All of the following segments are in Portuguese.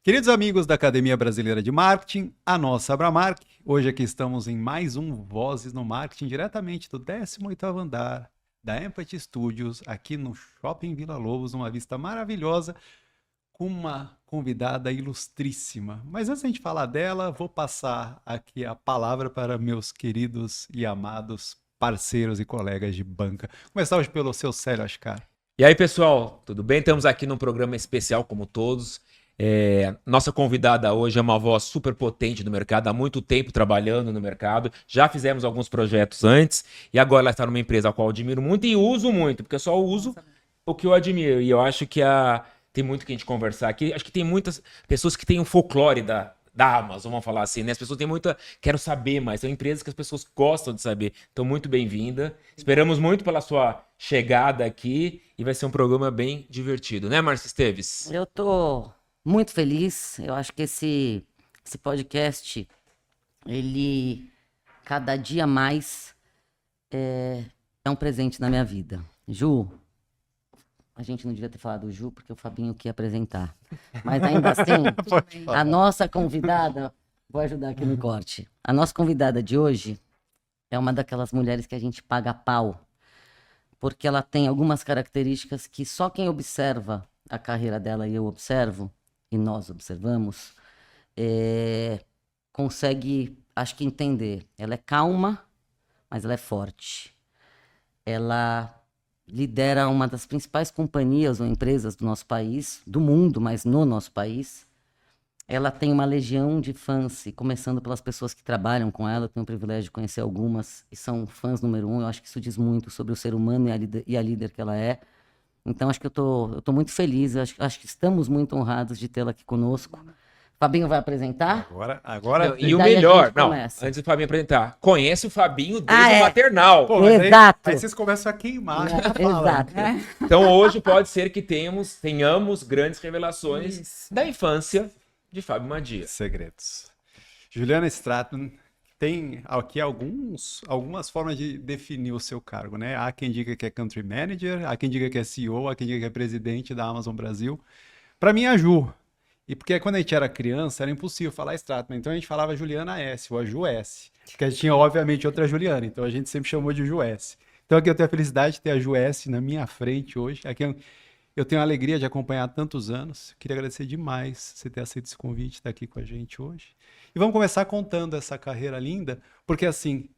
Queridos amigos da Academia Brasileira de Marketing, a nossa Abramark, hoje aqui estamos em mais um Vozes no Marketing, diretamente do 18º andar da Empathy Studios, aqui no Shopping Vila Lobos, uma vista maravilhosa, com uma convidada ilustríssima. Mas antes de a gente falar dela, vou passar aqui a palavra para meus queridos e amados parceiros e colegas de banca. Começar hoje pelo seu Célio Ascar. E aí, pessoal, tudo bem? Estamos aqui num programa especial, como todos. Nossa convidada hoje é uma voz super potente do mercado, há muito tempo trabalhando no mercado. Já fizemos alguns projetos antes e agora ela está numa empresa a qual eu admiro muito e uso muito, porque eu só uso o que eu admiro. E eu acho que tem muito que a gente conversar aqui. Acho que tem muitas pessoas que têm um folclore da Amazon, vamos falar assim, né? As pessoas têm muita... Quero saber mais. São empresas que as pessoas gostam de saber. Então, muito bem-vinda. Esperamos muito pela sua chegada aqui e vai ser um programa bem divertido, né, Márcia Esteves? Eu tô muito feliz. Eu acho que esse podcast, ele cada dia mais é um presente na minha vida. Ju, a gente não devia ter falado Ju, porque o Fabinho quer apresentar. Mas ainda assim, a nossa convidada, vou ajudar aqui no corte. A nossa convidada de hoje é uma daquelas mulheres que a gente paga pau, porque ela tem algumas características que só quem observa a carreira dela, e eu observo, e nós observamos, consegue, acho que, entender. Ela é calma, mas ela é forte. Ela lidera uma das principais companhias ou empresas do nosso país, do mundo, mas no nosso país. Ela tem uma legião de fãs, e começando pelas pessoas que trabalham com ela, eu tenho o privilégio de conhecer algumas, e são fãs número 1. Eu acho que isso diz muito sobre o ser humano e a líder que ela é. Então, acho que eu tô muito feliz, acho que estamos muito honrados de tê-la aqui conosco. Fabinho vai apresentar? Agora e o melhor, antes do Fabinho apresentar, conhece o Fabinho desde o maternal. Pô, exato. Aí vocês começam a queimar. Exato. Então, hoje pode ser que tenhamos grandes revelações da infância de Fábio Madia. Segredos. Juliana Stratman tem aqui algumas formas de definir o seu cargo, né? Há quem diga que é Country Manager, há quem diga que é CEO, há quem diga que é presidente da Amazon Brasil. Para mim é a Ju. E porque quando a gente era criança, era impossível falar Stratman. Então a gente falava Juliana S ou a Ju S. Porque a gente tinha, obviamente, outra Juliana. Então a gente sempre chamou de Ju S. Então aqui eu tenho a felicidade de ter a Ju S na minha frente hoje. Aqui eu tenho a alegria de acompanhar há tantos anos. Queria agradecer demais você ter aceito esse convite, estar aqui com a gente hoje. E vamos começar contando essa carreira linda, porque assim,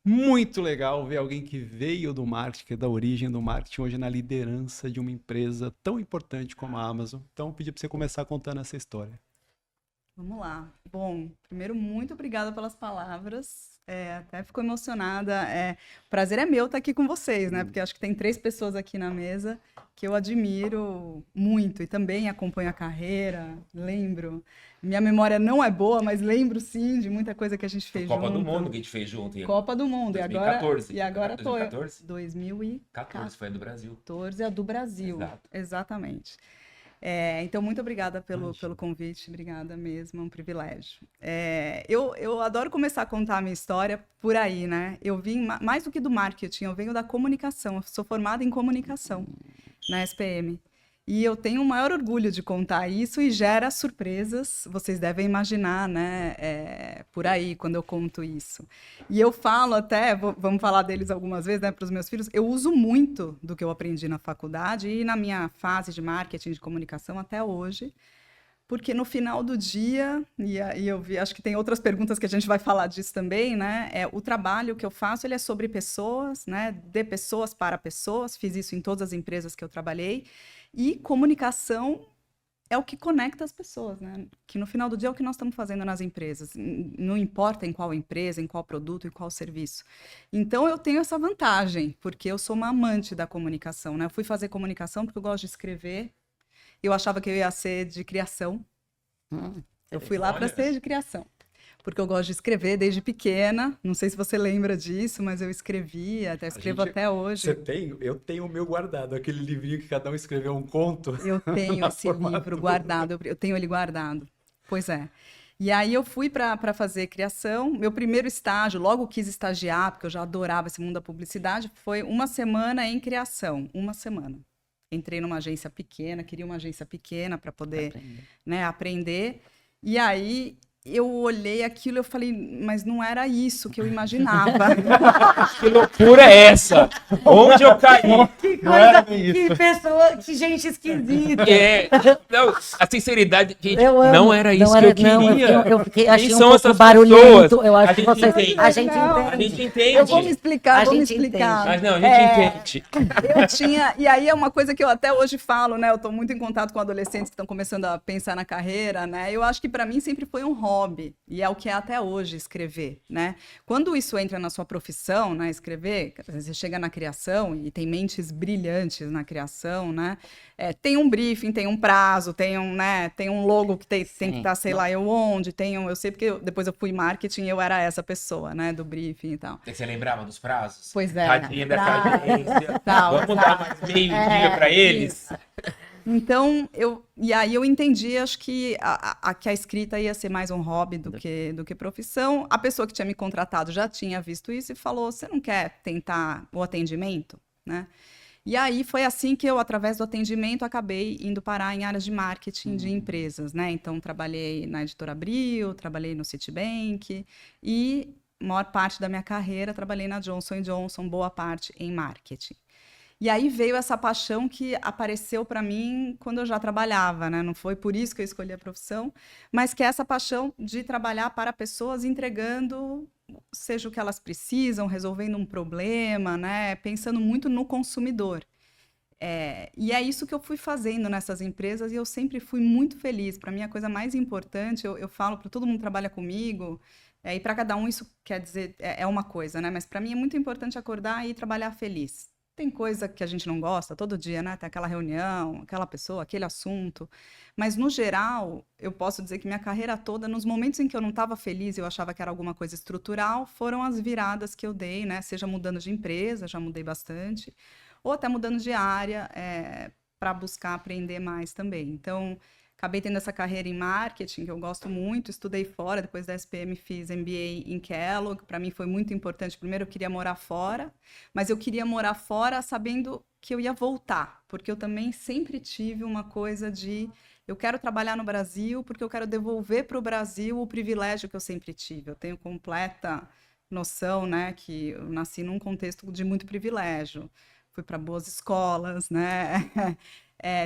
muito legal ver alguém que veio do marketing, da origem do marketing, hoje na liderança de uma empresa tão importante como a Amazon. Então, eu pedi para você começar contando essa história. Vamos lá. Bom, primeiro, muito obrigada pelas palavras. Até fico emocionada. O prazer é meu estar aqui com vocês, né? Porque acho que tem 3 pessoas aqui na mesa que eu admiro muito e também acompanho a carreira, lembro. Minha memória não é boa, mas lembro sim de muita coisa que a gente fez Copa junto. do Mundo que a gente fez junto. Copa do Mundo. 2014. E agora 2014? 2014 foi a do Brasil. 14 é a do Brasil. Exato. Exatamente. Então, muito obrigada pelo convite, obrigada mesmo, é um privilégio. Eu adoro começar a contar a minha história por aí, né? Eu vim, mais do que do marketing, eu venho da comunicação, eu sou formada em comunicação na SPM. E eu tenho o maior orgulho de contar isso e gera surpresas, vocês devem imaginar, né, por aí, quando eu conto isso. E eu falo até, vamos falar deles algumas vezes, né, para os meus filhos, eu uso muito do que eu aprendi na faculdade e na minha fase de marketing, de comunicação até hoje, porque no final do dia, e eu acho que tem outras perguntas que a gente vai falar disso também, né, o trabalho que eu faço, ele é sobre pessoas, né, de pessoas para pessoas, fiz isso em todas as empresas que eu trabalhei, e comunicação é o que conecta as pessoas, né? Que no final do dia é o que nós estamos fazendo nas empresas. Não importa em qual empresa, em qual produto, em qual serviço. Então, eu tenho essa vantagem, porque eu sou uma amante da comunicação, né? Eu fui fazer comunicação porque eu gosto de escrever. Eu achava que eu ia ser de criação. Eu fui lá para ser de criação. Porque eu gosto de escrever desde pequena. Não sei se você lembra disso, mas eu escrevi, até escrevo até hoje. Você tem? Eu tenho o meu guardado, aquele livrinho que cada um escreveu um conto. Eu tenho esse livro guardado, eu tenho ele guardado. Pois é. E aí eu fui para fazer criação. Meu primeiro estágio, logo quis estagiar, porque eu já adorava esse mundo da publicidade, foi uma semana em criação. Uma semana. entrei numa agência pequena, queria uma agência pequena para poder, né, aprender. E aí eu olhei aquilo e eu falei, mas não era isso que eu imaginava. Que loucura é essa? Onde eu caí? Que Não era coisa, bem que isso. pessoa, que gente esquisita. Não, a sinceridade, gente, Eu amo. não era isso que eu queria. Eu fiquei, achei Quem um são pouco essas barulhento. pessoas? Eu acho A que gente vocês. entende. A gente Não, entende. A gente entende. Eu vou me explicar, A vou me gente explicar. Mas não, a gente entende. Eu tinha, e aí é uma coisa que eu até hoje falo, né? Eu tô muito em contato com adolescentes que estão começando a pensar na carreira, né? Eu acho que para mim sempre foi um hobby, e é o que é até hoje escrever, né? Quando isso entra na sua profissão, né, escrever, você chega na criação e tem mentes brilhantes na criação, né? Tem um briefing, tem um prazo, tem um logo que tem que estar, sei lá, eu onde, eu sei porque depois eu fui marketing e eu era essa pessoa, né, do briefing e tal. Você lembra dos prazos? Pois é. Tadinha dessa agência. Tal, Vamos dar mais meio-dia para eles? Isso. Então, e aí eu entendi, acho que que a escrita ia ser mais um hobby do que profissão. A pessoa que tinha me contratado já tinha visto isso e falou, você não quer tentar o atendimento, né? E aí foi assim que eu, através do atendimento, acabei indo parar em áreas de marketing de empresas, né? Então, trabalhei na Editora Abril, trabalhei no Citibank e, maior parte da minha carreira, trabalhei na Johnson & Johnson, boa parte em marketing. E aí veio essa paixão que apareceu para mim quando eu já trabalhava, né? Não foi por isso que eu escolhi a profissão, mas que é essa paixão de trabalhar para pessoas entregando, seja o que elas precisam, resolvendo um problema, né? Pensando muito no consumidor. E é isso que eu fui fazendo nessas empresas e eu sempre fui muito feliz. Para mim, a coisa mais importante, eu falo para todo mundo que trabalha comigo, e para cada um isso quer dizer, é uma coisa, né? Mas para mim é muito importante acordar e trabalhar feliz. Tem coisa que a gente não gosta todo dia, né? Tem aquela reunião, aquela pessoa, aquele assunto. Mas, no geral, eu posso dizer que minha carreira toda, nos momentos em que eu não estava feliz e eu achava que era alguma coisa estrutural, foram as viradas que eu dei, né? Seja mudando de empresa, já mudei bastante, ou até mudando de área, para buscar aprender mais também. Então, acabei tendo essa carreira em marketing, que eu gosto muito, estudei fora, depois da SPM fiz MBA em Kellogg, para mim foi muito importante. Primeiro eu queria morar fora, mas eu queria morar fora sabendo que eu ia voltar, porque eu também sempre tive uma coisa de, eu quero trabalhar no Brasil, porque eu quero devolver para o Brasil o privilégio que eu sempre tive. Eu tenho completa noção, né, que eu nasci num contexto de muito privilégio. Fui para boas escolas, né?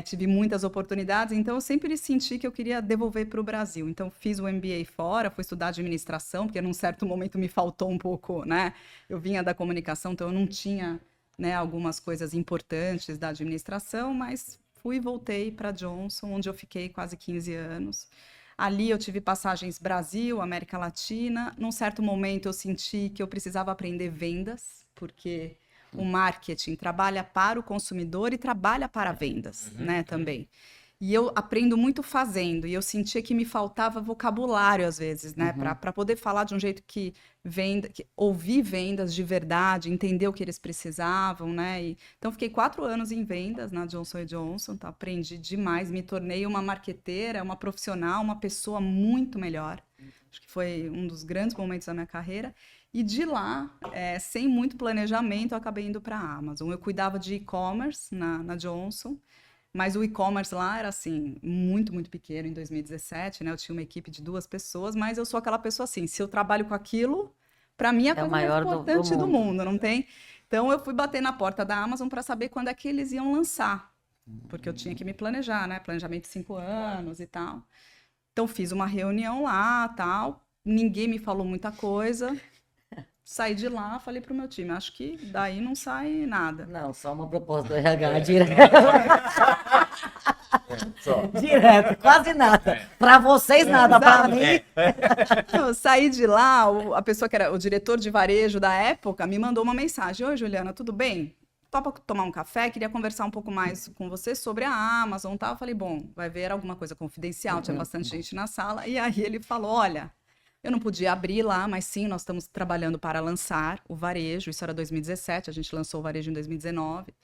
Tive muitas oportunidades, então eu sempre senti que eu queria devolver para o Brasil. Então, fiz o MBA fora, fui estudar administração, porque num certo momento me faltou um pouco, né? Eu vinha da comunicação, então eu não tinha, né, algumas coisas importantes da administração, mas fui e voltei para Johnson, onde eu fiquei quase 15 anos. Ali eu tive passagens Brasil, América Latina. Num certo momento eu senti que eu precisava aprender vendas, porque o marketing trabalha para o consumidor e trabalha para vendas, né, também. E eu aprendo muito fazendo, e eu sentia que me faltava vocabulário às vezes, né, para poder falar de um jeito que ouvir vendas de verdade, entender o que eles precisavam, né. Então, fiquei 4 anos em vendas na Johnson & Johnson, tá? Aprendi demais, me tornei uma marqueteira, uma profissional, uma pessoa muito melhor. Acho que foi um dos grandes momentos da minha carreira. E de lá, sem muito planejamento, eu acabei indo para a Amazon. Eu cuidava de e-commerce na Johnson, mas o e-commerce lá era, assim, muito, muito pequeno em 2017, né? Eu tinha uma equipe de 2 pessoas, mas eu sou aquela pessoa assim, se eu trabalho com aquilo, para mim é a coisa mais importante do mundo, não tem? Então, eu fui bater na porta da Amazon para saber quando é que eles iam lançar, porque eu tinha que me planejar, né? Planejamento de 5 anos e tal. Então, fiz uma reunião lá, tal, ninguém me falou muita coisa. Saí de lá, falei pro meu time, acho que daí não sai nada. Não, só uma proposta do RH, direto. Direto, quase nada. Para vocês nada, para mim. Eu saí de lá, a pessoa que era o diretor de varejo da época me mandou uma mensagem. Oi, Juliana, tudo bem? Topa tomar um café? Queria conversar um pouco mais com você sobre a Amazon e tal. Eu falei, bom, vai ver alguma coisa confidencial, tinha bastante gente na sala. E aí ele falou, olha, eu não podia abrir lá, mas sim, nós estamos trabalhando para lançar o varejo. Isso era 2017, a gente lançou o varejo em 2019.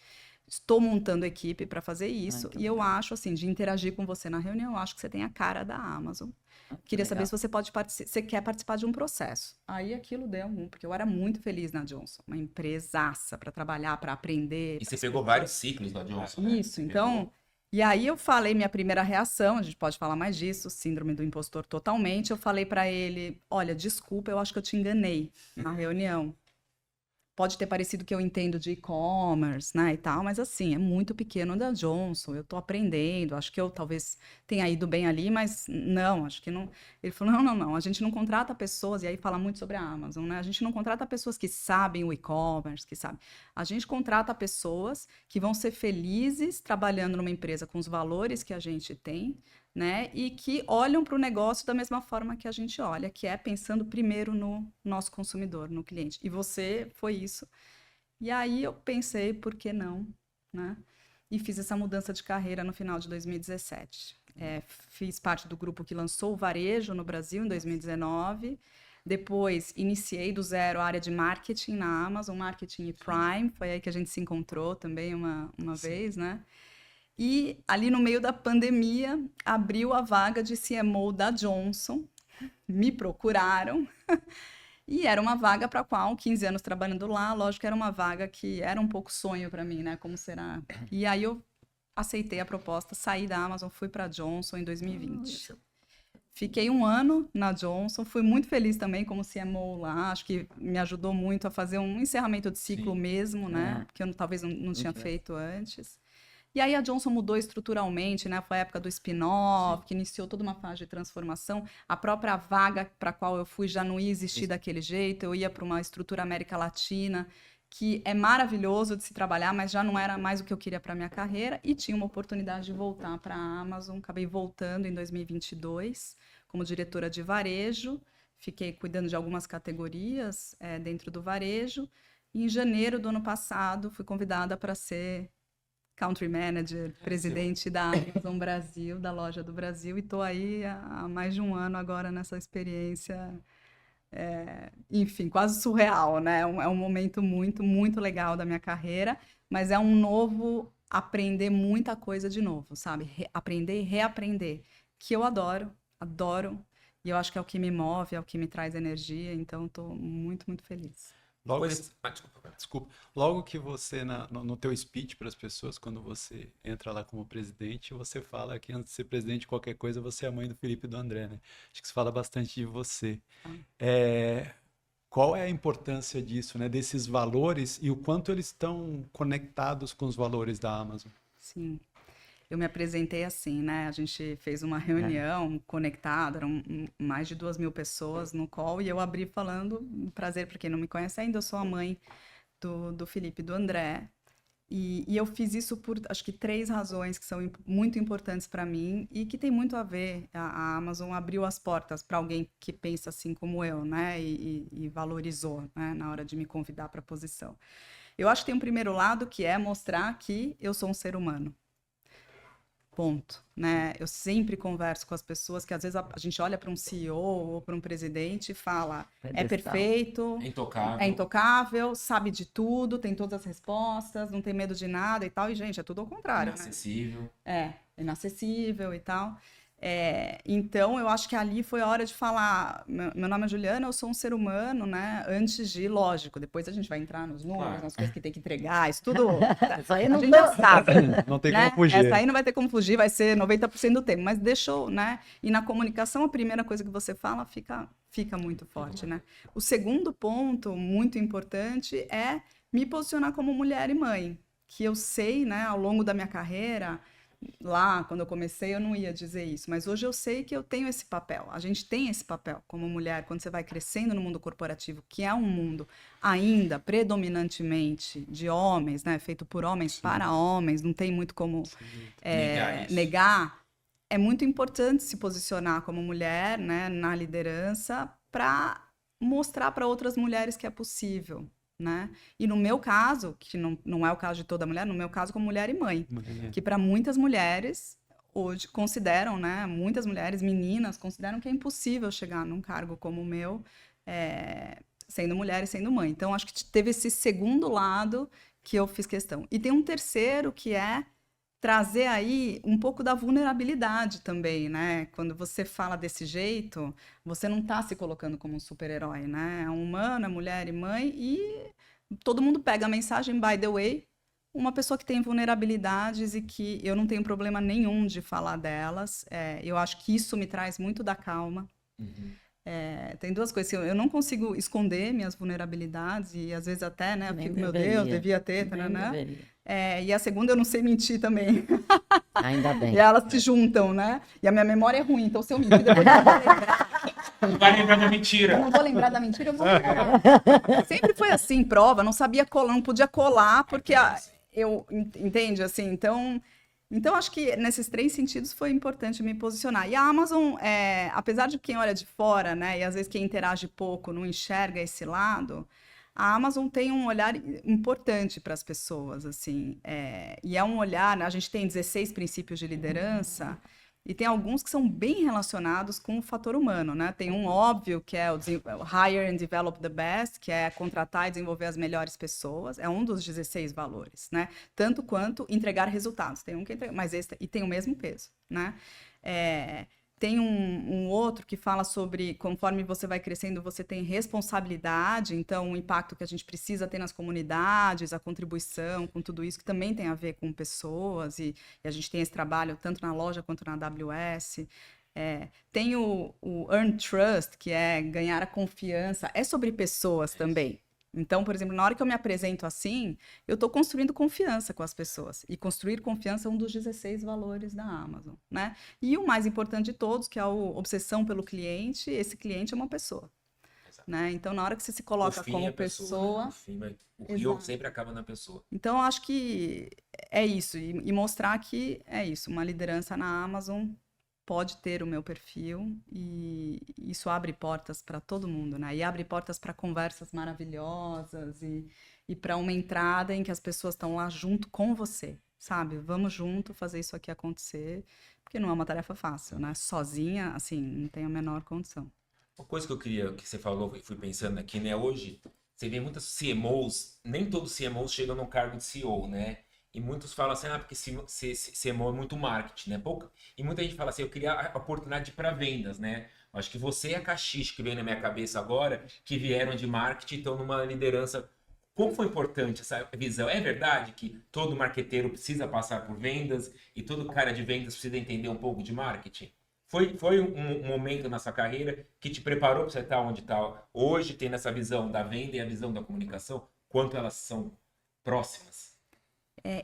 Estou montando equipe para fazer isso. Muito E eu acho, assim, de interagir com você na reunião, eu acho que você tem a cara da Amazon. Queria saber legal. se você você quer participar de um processo. Aí aquilo deu porque eu era muito feliz na Johnson, uma empresaça para trabalhar, para aprender. E você pegou vários ciclos da Johnson, né? Isso, Você então. pegou. E aí eu falei minha primeira reação, a gente pode falar mais disso, síndrome do impostor totalmente. Eu falei para ele, olha, desculpa, eu acho que eu te enganei na reunião. Pode ter parecido que eu entendo de e-commerce, né, e tal, mas assim, é muito pequeno da Johnson, eu tô aprendendo, acho que eu talvez tenha ido bem ali, mas não, acho que não. Ele falou, não, a gente não contrata pessoas, e aí fala muito sobre a Amazon, né, a gente não contrata pessoas que sabem o e-commerce, que sabem. A gente contrata pessoas que vão ser felizes trabalhando numa empresa com os valores que a gente tem, né? E que olham para o negócio da mesma forma que a gente olha, que é pensando primeiro no nosso consumidor, no cliente. E você foi isso. E aí eu pensei, por que não, né? E fiz essa mudança de carreira no final de 2017. Fiz parte do grupo que lançou o varejo no Brasil em 2019. Depois iniciei do zero a área de marketing na Amazon, marketing e Prime. Foi aí que a gente se encontrou também uma vez, né? E ali no meio da pandemia, abriu a vaga de CMO da Johnson, me procuraram, e era uma vaga para a qual, 15 anos trabalhando lá, lógico que era uma vaga que era um pouco sonho para mim, né? Como será? E aí eu aceitei a proposta, saí da Amazon, fui para a Johnson em 2020. Fiquei 1 ano na Johnson, fui muito feliz também como CMO lá, acho que me ajudou muito a fazer um encerramento de ciclo mesmo, né? Porque eu talvez não tinha feito antes. E aí a Johnson mudou estruturalmente, né? Foi a época do spin-off, que iniciou toda uma fase de transformação. A própria vaga para a qual eu fui já não ia existir daquele jeito. Eu ia para uma estrutura América Latina, que é maravilhoso de se trabalhar, mas já não era mais o que eu queria para minha carreira. E tinha uma oportunidade de voltar para a Amazon. Acabei voltando em 2022 como diretora de varejo. Fiquei cuidando de algumas categorias dentro do varejo. E em janeiro do ano passado, fui convidada para ser Country Manager, presidente da Amazon Brasil, da loja do Brasil, e estou aí há mais de 1 ano agora nessa experiência, enfim, quase surreal, né? É um momento muito, muito legal da minha carreira, mas é um novo aprender muita coisa de novo, sabe? Aprender e reaprender, que eu adoro, e eu acho que é o que me move, é o que me traz energia, então estou muito, muito feliz. Logo, Desculpa. desculpa. Logo que você, no teu speech para as pessoas, quando você entra lá como presidente, você fala que antes de ser presidente de qualquer coisa, você é a mãe do Felipe e do André, né? Acho que você fala bastante de você. Qual é a importância disso, né? Desses valores e o quanto eles estão conectados com os valores da Amazon? Sim. Eu me apresentei assim, né? A gente fez uma reunião conectada, eram mais de 2.000 pessoas no call, e eu abri falando, prazer para quem não me conhece ainda, eu sou a mãe do Felipe e do André. E eu fiz isso por, acho que 3 razões que são muito importantes para mim e que tem muito a ver. A Amazon abriu as portas para alguém que pensa assim como eu, né? E valorizou, né? Na hora de me convidar para a posição. Eu acho que tem um primeiro lado que é mostrar que eu sou um ser humano. Ponto, né? Eu sempre converso com as pessoas que às vezes a gente olha para um CEO ou para um presidente e fala, é perfeito, é intocável, sabe de tudo, tem todas as respostas, não tem medo de nada e tal. E, gente, é tudo ao contrário, Inacessível. né? Inacessível e tal. Então, eu acho que ali foi a hora de falar, meu nome é Juliana, eu sou um ser humano, né? Antes de, lógico, depois a gente vai entrar nos números, nas coisas que tem que entregar, isso tudo. Isso aí não a gente já sabe. Não tem né? como fugir. Essa aí não vai ter como fugir, vai ser 90% do tempo, mas deixou, né? E na comunicação, a primeira coisa que você fala fica muito forte, né? O segundo ponto, muito importante, é me posicionar como mulher e mãe, que eu sei, né, ao longo da minha carreira. Lá, quando eu comecei, eu não ia dizer isso, mas hoje eu sei que eu tenho esse papel. A gente tem esse papel como mulher, quando você vai crescendo no mundo corporativo, que é um mundo ainda predominantemente de homens, né? Feito por homens para homens, não tem muito como negar. É muito importante se posicionar como mulher, né, na liderança, para mostrar para outras mulheres que é possível. Né? E no meu caso, que não é o caso de toda mulher, no meu caso como mulher e mãe, que para muitas mulheres hoje consideram, né, muitas mulheres, meninas, consideram que é impossível chegar num cargo como o meu, sendo mulher e sendo mãe. Então, acho que teve esse segundo lado que eu fiz questão. E tem um terceiro que é trazer aí um pouco da vulnerabilidade também, né? Quando você fala desse jeito, você não está se colocando como um super-herói, né? É um humano, é mulher e mãe, e todo mundo pega a mensagem, by the way, uma pessoa que tem vulnerabilidades e que eu não tenho problema nenhum de falar delas. Eu acho que isso me traz muito da calma. Tem duas coisas, eu não consigo esconder minhas vulnerabilidades e às vezes até, né, eu fico, meu Deus, devia ter, né? E a segunda, eu não sei mentir também. Ainda bem. E elas se juntam, né? E a minha memória é ruim, então se eu mentir, depois eu não vou lembrar. Não vai lembrar da mentira. Eu não vou lembrar da mentira, eu vou lembrar. Sempre foi assim, prova, não sabia colar, não podia colar, porque entende, assim, então acho que nesses 3 sentidos foi importante me posicionar. E a Amazon, apesar de quem olha de fora, né, e às vezes quem interage pouco não enxerga esse lado, a Amazon tem um olhar importante para as pessoas, assim, e é um olhar, né, a gente tem 16 princípios de liderança, e tem alguns que são bem relacionados com o fator humano, né? Tem um óbvio que é o Hire and Develop the Best, que é contratar e desenvolver as melhores pessoas, é um dos 16 valores, né? Tanto quanto entregar resultados. Tem um que entrega, mas e tem o mesmo peso, né? Tem um outro que fala sobre, conforme você vai crescendo, você tem responsabilidade, então o impacto que a gente precisa ter nas comunidades, a contribuição com tudo isso, que também tem a ver com pessoas, e a gente tem esse trabalho tanto na loja quanto na AWS. Tem o Earn Trust, que é ganhar a confiança, é sobre pessoas também. Então, por exemplo, na hora que eu me apresento assim, eu estou construindo confiança com as pessoas. E construir confiança é um dos 16 valores da Amazon, né? E o mais importante de todos, que é a obsessão pelo cliente, esse cliente é uma pessoa. Né? Então, na hora que você se coloca como pessoa... O rio sempre acaba na pessoa. Então, eu acho que é isso. E mostrar que é isso. Uma liderança na Amazon pode ter o meu perfil e isso abre portas para todo mundo, né? E abre portas para conversas maravilhosas e para uma entrada em que as pessoas estão lá junto com você, sabe? Vamos junto fazer isso aqui acontecer, porque não é uma tarefa fácil, né? Sozinha, assim, não tem a menor condição. Uma coisa que eu queria, que você falou e fui pensando aqui, né? Hoje, você vê muitas CMOs, nem todos os CMOs chegam no cargo de CEO, né? E muitos falam assim, porque CMO é muito marketing, né? E muita gente fala assim, eu queria a oportunidade de ir para vendas, né? Acho que você e a Caxixe, que veio na minha cabeça agora, que vieram de marketing e estão numa liderança. Como foi importante essa visão? É verdade que todo marqueteiro precisa passar por vendas e todo cara de vendas precisa entender um pouco de marketing? Foi um momento na sua carreira que te preparou para você estar onde está hoje, tendo essa visão da venda e a visão da comunicação? Quanto elas são próximas?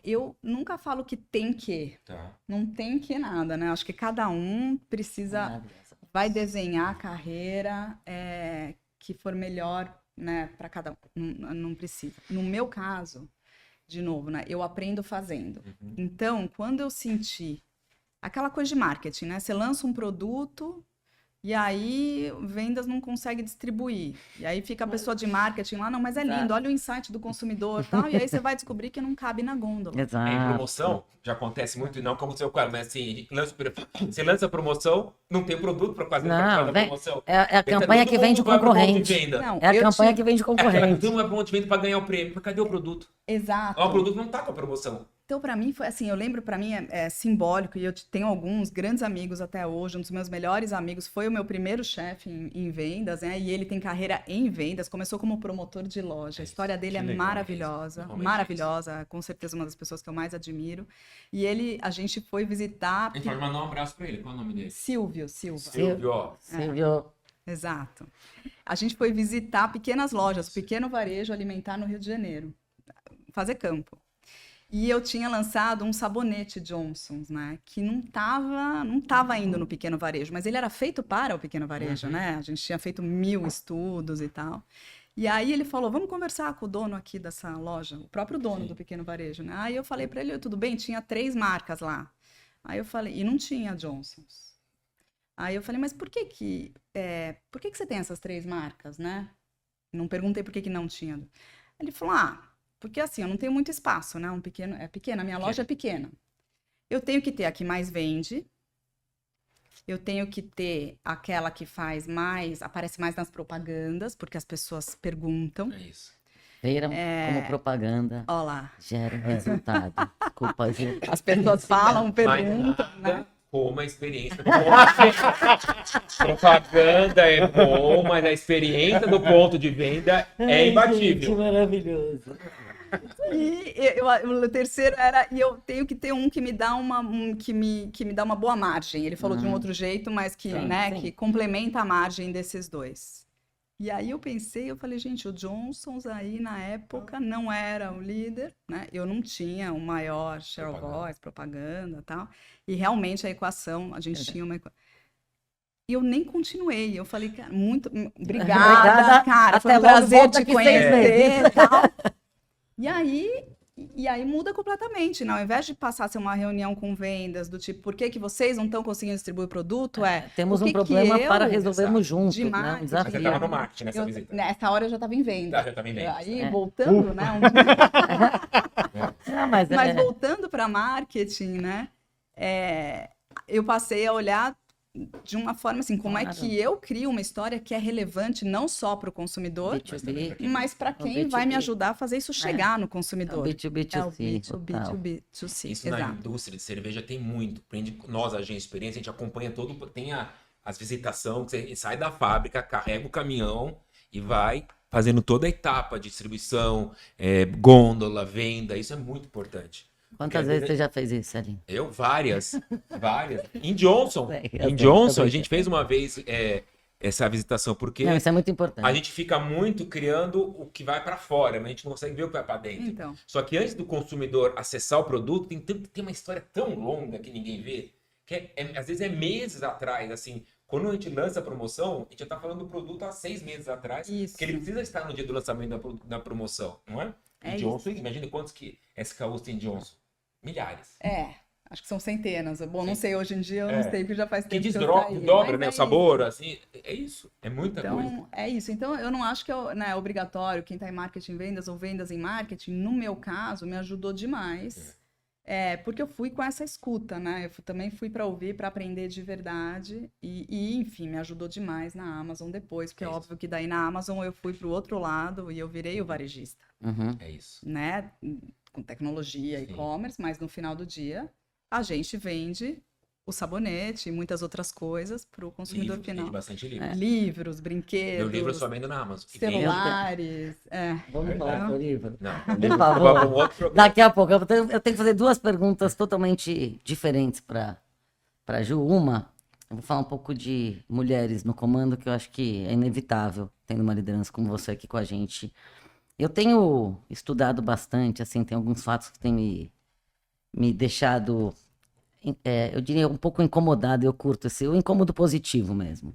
Eu nunca falo que tem que. Tá. Não tem que nada, né? Acho que cada um vai desenhar a carreira que for melhor, né, para cada um. Não precisa. No meu caso, de novo, né, eu aprendo fazendo. Então, quando eu senti aquela coisa de marketing, né? Você lança um produto e aí vendas não consegue distribuir. E aí fica a pessoa de marketing lá, não, mas é lindo, olha o insight do consumidor e tal. E aí você vai descobrir que não cabe na gôndola. Exato. Em promoção, já acontece muito, e não como o seu caso, mas assim, você lança a promoção, não tem produto para fazer a promoção. É a campanha que vende o concorrente. Não, é a campanha que vende o concorrente. Então é ponto de venda para ganhar o prêmio, mas cadê o produto? Exato. O produto não tá com a promoção. Então, para mim, foi assim, eu lembro, para mim é simbólico, e eu tenho alguns grandes amigos até hoje, um dos meus melhores amigos foi o meu primeiro chefe em vendas, né, e ele tem carreira em vendas, começou como promotor de loja, a história dele é maravilhosa, maravilhosa, com certeza uma das pessoas que eu mais admiro, e a gente foi visitar... A gente pode mandar um abraço para ele, qual é o nome dele? Silvio. Silvio. Exato. A gente foi visitar pequenas lojas, pequeno varejo alimentar no Rio de Janeiro, fazer campo. E eu tinha lançado um sabonete Johnson's, né? Que não tava indo no pequeno varejo, mas ele era feito para o pequeno varejo, né? A gente tinha feito 1000 estudos e tal. E aí ele falou, vamos conversar com o dono aqui dessa loja, o próprio dono do pequeno varejo, né? Aí eu falei para ele, tudo bem, tinha 3 marcas lá. Aí eu falei, e não tinha Johnson's. Aí eu falei, mas por que você tem essas 3 marcas, né? Não perguntei por que não tinha. Ele falou, porque assim, eu não tenho muito espaço, né? É pequena, a minha loja é pequena. Eu tenho que ter a que mais vende. Eu tenho que ter aquela que aparece mais nas propagandas, porque as pessoas perguntam. É isso. Viram como propaganda Ó lá. gera resultado. Culpa, Ju. As pessoas falam, Mas perguntam, nada né? como a experiência do propaganda é bom, mas a experiência do ponto de venda é imbatível. Maravilhoso. O terceiro era, e eu tenho que ter um que me dá que me dá uma boa margem. Ele falou de um outro jeito, mas que, Sim, né, sim. que complementa a margem desses dois. E aí eu falei, gente, o Johnson's aí na época não era o líder, né? Eu não tinha o maior share of voice, propaganda e tal. E realmente a equação, a gente tinha uma equação. E eu nem continuei. Eu falei, cara, muito obrigada, cara. Foi Até um logo, prazer volta te aqui 6 conhecer meses. e tal. E aí muda completamente, né? Ao invés de passar a ser uma reunião com vendas do tipo, por que que vocês não estão conseguindo distribuir produto? Temos o um que problema eu, para resolvermos juntos, de né? Um marketing, Mas você desafio. estava no marketing nessa visita. Nessa hora eu já estava em venda. Já estava em venda. Aí, É. voltando, né? Não, mas Mas voltando para marketing, né? Eu passei a olhar de uma forma assim, como é Claro. que eu crio uma história que é relevante não só para o consumidor, B2B, mas para quem vai me ajudar a fazer isso chegar no consumidor. B2B2C. É o total. B2B2C, Isso na exato. indústria de cerveja tem muito. Nós, agência de experiência, a gente acompanha todo. Tem as visitações, que você sai da fábrica, carrega o caminhão e vai fazendo toda a etapa de distribuição, gôndola, venda. Isso é muito importante. Quantas vezes você já fez isso, Aline? Eu, várias. Em Johnson, Eu sei, Johnson, eu a sei. gente fez uma vez essa visitação, porque Não, isso é muito importante. a gente fica muito criando o que vai para fora, mas a gente não consegue ver o que vai para dentro. Então, Só que antes do consumidor acessar o produto, tem uma história tão longa que ninguém vê, que às vezes é meses atrás, assim. Quando a gente lança a promoção, a gente já está falando do produto há 6 meses atrás, Isso. porque ele precisa estar no dia do lançamento da promoção, não é? É E Johnson, imagina quantos que SKUs tem Johnson. Milhares. acho que são centenas. Bom, não sei, hoje em dia eu não sei, porque já faz Que tempo que eu saí. desdobra, Mas né? é O sabor, isso. assim. É isso. É muita coisa. Então, é isso. Então, eu não acho que é obrigatório quem está em marketing e vendas ou vendas em marketing. No meu caso, me ajudou demais. Porque eu fui com essa escuta, né? Também fui para ouvir, para aprender de verdade. Enfim, me ajudou demais na Amazon depois. Porque é óbvio que daí na Amazon eu fui para o outro lado e eu virei o varejista, Uhum. É isso. né? Com tecnologia, Sim. e-commerce, mas no final do dia, a gente vende o sabonete e muitas outras coisas para o consumidor Livro, final. tem bastante livro. Livros, brinquedos, Meu livro eu só vendo na Amazon. E vende. celulares. Vamos falar do livro. Não, Por favor. vamos um outro programa. Daqui a pouco, eu tenho que fazer 2 perguntas totalmente diferentes para Ju. Uma, eu vou falar um pouco de mulheres no comando, que eu acho que é inevitável, tendo uma liderança como você aqui com a gente. Eu tenho estudado bastante, assim, tem alguns fatos que têm me deixado, eu diria, um pouco incomodado. Eu curto o incômodo positivo mesmo.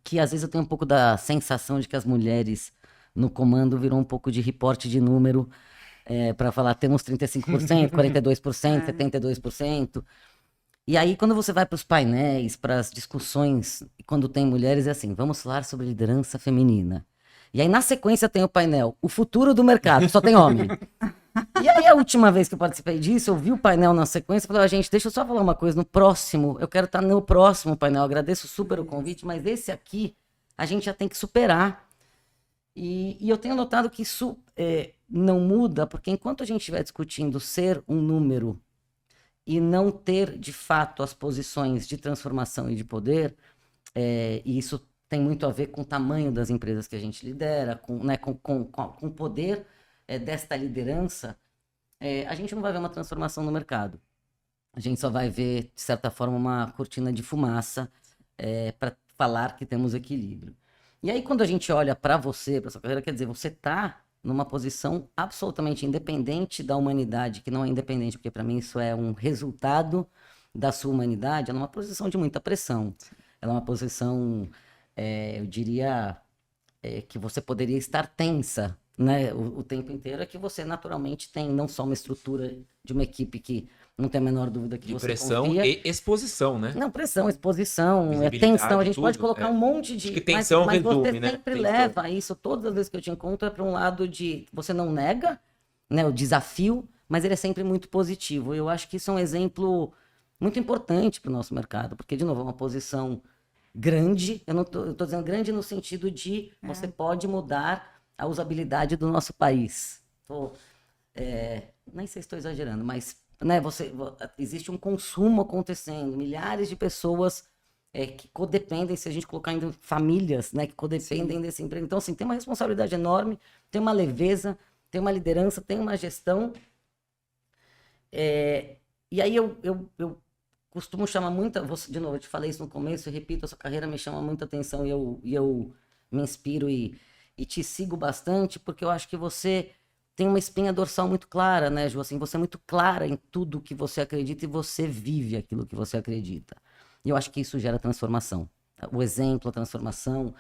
Que às vezes eu tenho um pouco da sensação de que as mulheres no comando viram um pouco de reporte de número, para falar, temos 35%, 42%, 72%. E aí, quando você vai para os painéis, para as discussões, quando tem mulheres, é assim, vamos falar sobre liderança feminina. E aí, na sequência, tem o painel, o futuro do mercado, só tem homem. E aí, a última vez que eu participei disso, eu vi o painel na sequência e falei, gente, deixa eu só falar uma coisa, no próximo, eu quero estar no próximo painel, eu agradeço super o convite, mas esse aqui, a gente já tem que superar. E eu tenho notado que isso não muda, porque enquanto a gente estiver discutindo ser um número e não ter, de fato, as posições de transformação e de poder, e isso tem muito a ver com o tamanho das empresas que a gente lidera, com o poder desta liderança, a gente não vai ver uma transformação no mercado. A gente só vai ver, de certa forma, uma cortina de fumaça para falar que temos equilíbrio. E aí, quando a gente olha para você, para sua carreira, quer dizer, você está numa posição absolutamente independente da humanidade, que não é independente, porque para mim isso é um resultado da sua humanidade, ela é uma posição de muita pressão. Ela é uma posição, eu diria, que você poderia estar tensa, né, o tempo inteiro, é que você naturalmente tem não só uma estrutura de uma equipe que não tem a menor dúvida que De você pressão confia. e exposição, né? Não, pressão, exposição, Visibilidade, tensão. A gente pode tudo, colocar um monte de... Acho que tensão mas você resume, né? sempre Tensão. leva isso, todas as vezes que eu te encontro, é para um lado de... Você não nega, né, o desafio, mas ele é sempre muito positivo. Eu acho que isso é um exemplo muito importante para o nosso mercado, porque, de novo, é uma posição grande. Eu tô dizendo grande no sentido de você pode mudar a usabilidade do nosso país. Nem sei se estou exagerando, mas né, existe um consumo acontecendo, milhares de pessoas que codependem, se a gente colocar ainda famílias, né, que codependem desse emprego. Então, assim, tem uma responsabilidade enorme, tem uma leveza, tem uma liderança, tem uma gestão. E aí eu costumo chamar muita... De novo, eu te falei isso no começo, eu repito, a sua carreira me chama muita atenção e eu me inspiro e te sigo bastante, porque eu acho que você tem uma espinha dorsal muito clara, né, Ju? Assim, você é muito clara em tudo que você acredita e você vive aquilo que você acredita. E eu acho que isso gera transformação. O exemplo, a transformação.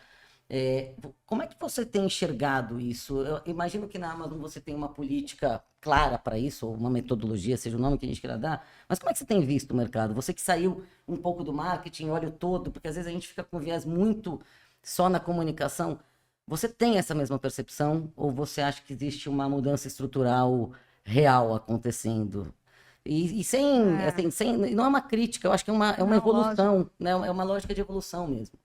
Como é que você tem enxergado isso? Eu imagino que na Amazon você tem uma política clara para isso, ou uma metodologia, seja o nome que a gente queira dar, mas como é que você tem visto o mercado? Você que saiu um pouco do marketing, olha o todo, porque às vezes a gente fica com viés muito só na comunicação. Você tem essa mesma percepção, ou você acha que existe uma mudança estrutural real acontecendo? E não é uma crítica, eu acho que é uma evolução, né? É uma lógica de evolução mesmo.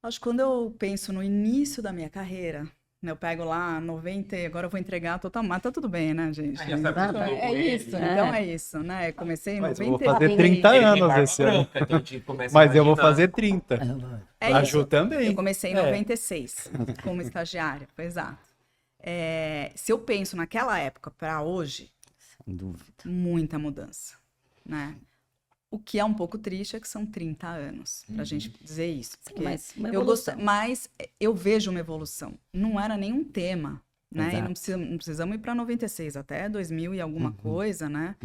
Acho que quando eu penso no início da minha carreira, né, eu pego lá 90, agora eu vou entregar totalmente, mas tá tudo bem, né, gente? Então é isso, né? Comecei em 90. Eu vou fazer 30 anos esse ano. Mas eu vou fazer 30. A Ju também. Eu comecei em 96 como estagiária, exato. Se eu penso naquela época para hoje, sem dúvida, muita mudança, né? O que é um pouco triste é que são 30 anos pra gente dizer isso. Sim, mas mas eu vejo uma evolução. Não era nenhum tema, né? E não precisamos ir para 96, até 2000 e alguma coisa, né?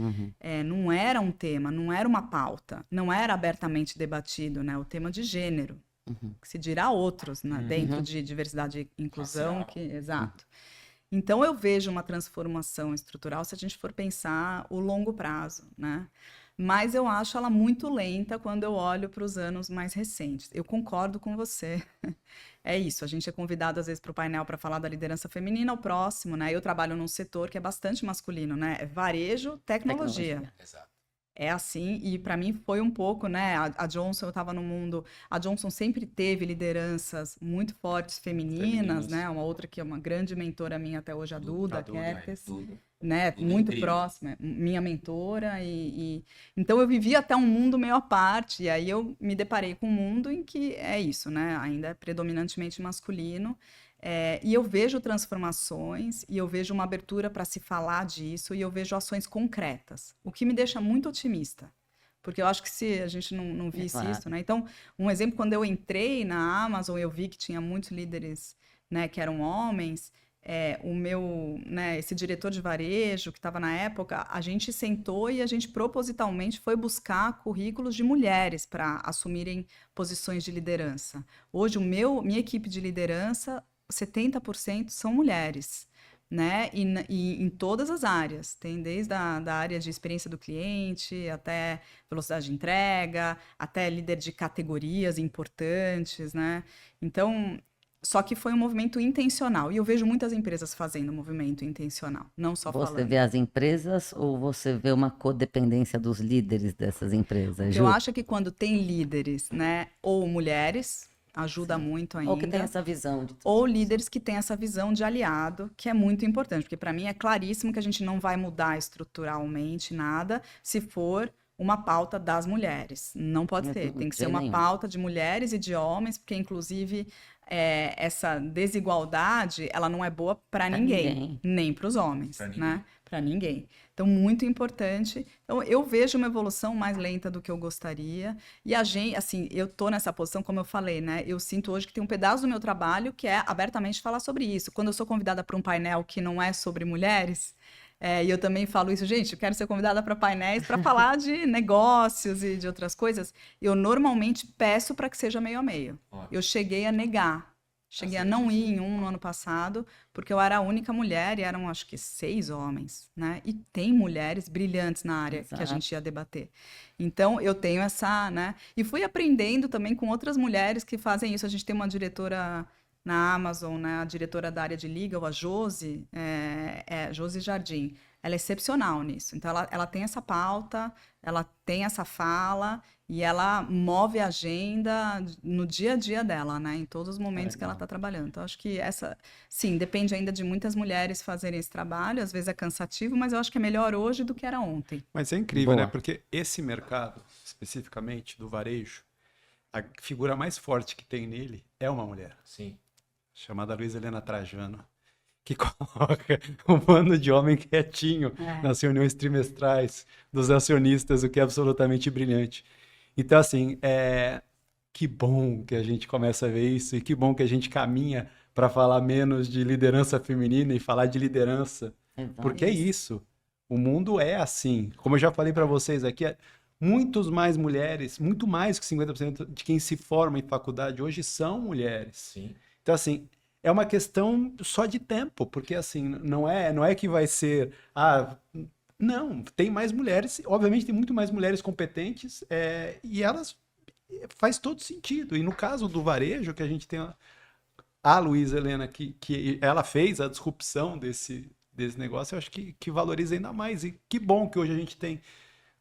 Não era um tema, não era uma pauta, não era abertamente debatido, né? O tema de gênero, que se dirá outros, né? Dentro de diversidade e inclusão, exato. Então eu vejo uma transformação estrutural se a gente for pensar o longo prazo, né? Mas eu acho ela muito lenta quando eu olho para os anos mais recentes. Eu concordo com você. É isso, a gente é convidado às vezes para o painel para falar da liderança feminina, o próximo, né? Eu trabalho num setor que é bastante masculino, né? É varejo, tecnologia. Exato. É assim, e para mim foi um pouco, né? A Johnson, eu estava no mundo... A Johnson sempre teve lideranças muito fortes femininas, né? Uma outra que é uma grande mentora minha até hoje, a Duda Kerkes, né? Muito próxima, minha mentora. Então eu vivi até um mundo meio à parte, e aí eu me deparei com um mundo em que é isso, né? Ainda é predominantemente masculino. E eu vejo transformações, e eu vejo uma abertura para se falar disso, e eu vejo ações concretas, o que me deixa muito otimista, porque eu acho que se a gente não visse isso, né? Então, um exemplo, quando eu entrei na Amazon, eu vi que tinha muitos líderes, né, que eram homens, esse diretor de varejo que estava na época, a gente sentou e a gente propositalmente foi buscar currículos de mulheres para assumirem posições de liderança. Hoje, minha equipe de liderança, 70% são mulheres, né? E em todas as áreas. Tem desde da área de experiência do cliente, até velocidade de entrega, até líder de categorias importantes, né? Então, só que foi um movimento intencional. E eu vejo muitas empresas fazendo movimento intencional, não só falando. Você vê as empresas ou você vê uma codependência dos líderes dessas empresas, Ju? Eu acho que quando tem líderes, né, ou mulheres... ajuda muito ainda. Ou que tem essa visão. Ou líderes que têm essa visão de aliado, que é muito importante, porque para mim é claríssimo que a gente não vai mudar estruturalmente nada se for uma pauta das mulheres. Não pode ser. Tem que ser uma pauta de mulheres e de homens, porque inclusive essa desigualdade, ela não é boa para ninguém, nem para os homens, né? Para ninguém. Então, muito importante. Então, eu vejo uma evolução mais lenta do que eu gostaria. E a gente, assim, eu tô nessa posição, como eu falei, né? Eu sinto hoje que tem um pedaço do meu trabalho que é abertamente falar sobre isso. Quando eu sou convidada para um painel que não é sobre mulheres, e eu também falo isso, gente, eu quero ser convidada para painéis para falar de negócios e de outras coisas. Eu normalmente peço para que seja meio a meio. Eu cheguei a negar. Cheguei a não ir em no ano passado, porque eu era a única mulher e eram, acho que, 6 homens, né? E tem mulheres brilhantes na área que a gente ia debater. Então, eu tenho essa, né? E fui aprendendo também com outras mulheres que fazem isso. A gente tem uma diretora na Amazon, né? A diretora da área de legal, a Josi, Josi Jardim. ela é excepcional nisso. Então, ela tem essa pauta, ela tem essa fala e ela move a agenda no dia a dia dela, né? Em todos os momentos que ela está trabalhando. Então, acho que sim, depende ainda de muitas mulheres fazerem esse trabalho. Às vezes é cansativo, mas eu acho que é melhor hoje do que era ontem. Mas é incrível, Boa. né? Porque esse mercado, especificamente do varejo, a figura mais forte que tem nele é uma mulher, Sim. chamada Luiza Helena Trajano, que coloca um bando de homem quietinho nas reuniões trimestrais dos acionistas, o que é absolutamente brilhante. Então, assim, que bom que a gente começa a ver isso e que bom que a gente caminha para falar menos de liderança feminina e falar de liderança, porque é isso. O mundo é assim. Como eu já falei para vocês aqui, muitos mais mulheres, muito mais que 50% de quem se forma em faculdade hoje são mulheres. Sim. Então, assim, é uma questão só de tempo, porque assim, não é que vai ser, não, tem mais mulheres, obviamente tem muito mais mulheres competentes, e elas faz todo sentido. E no caso do varejo, que a gente tem a Luiza Helena, que ela fez a disrupção desse negócio, eu acho que valoriza ainda mais. E que bom que hoje a gente tem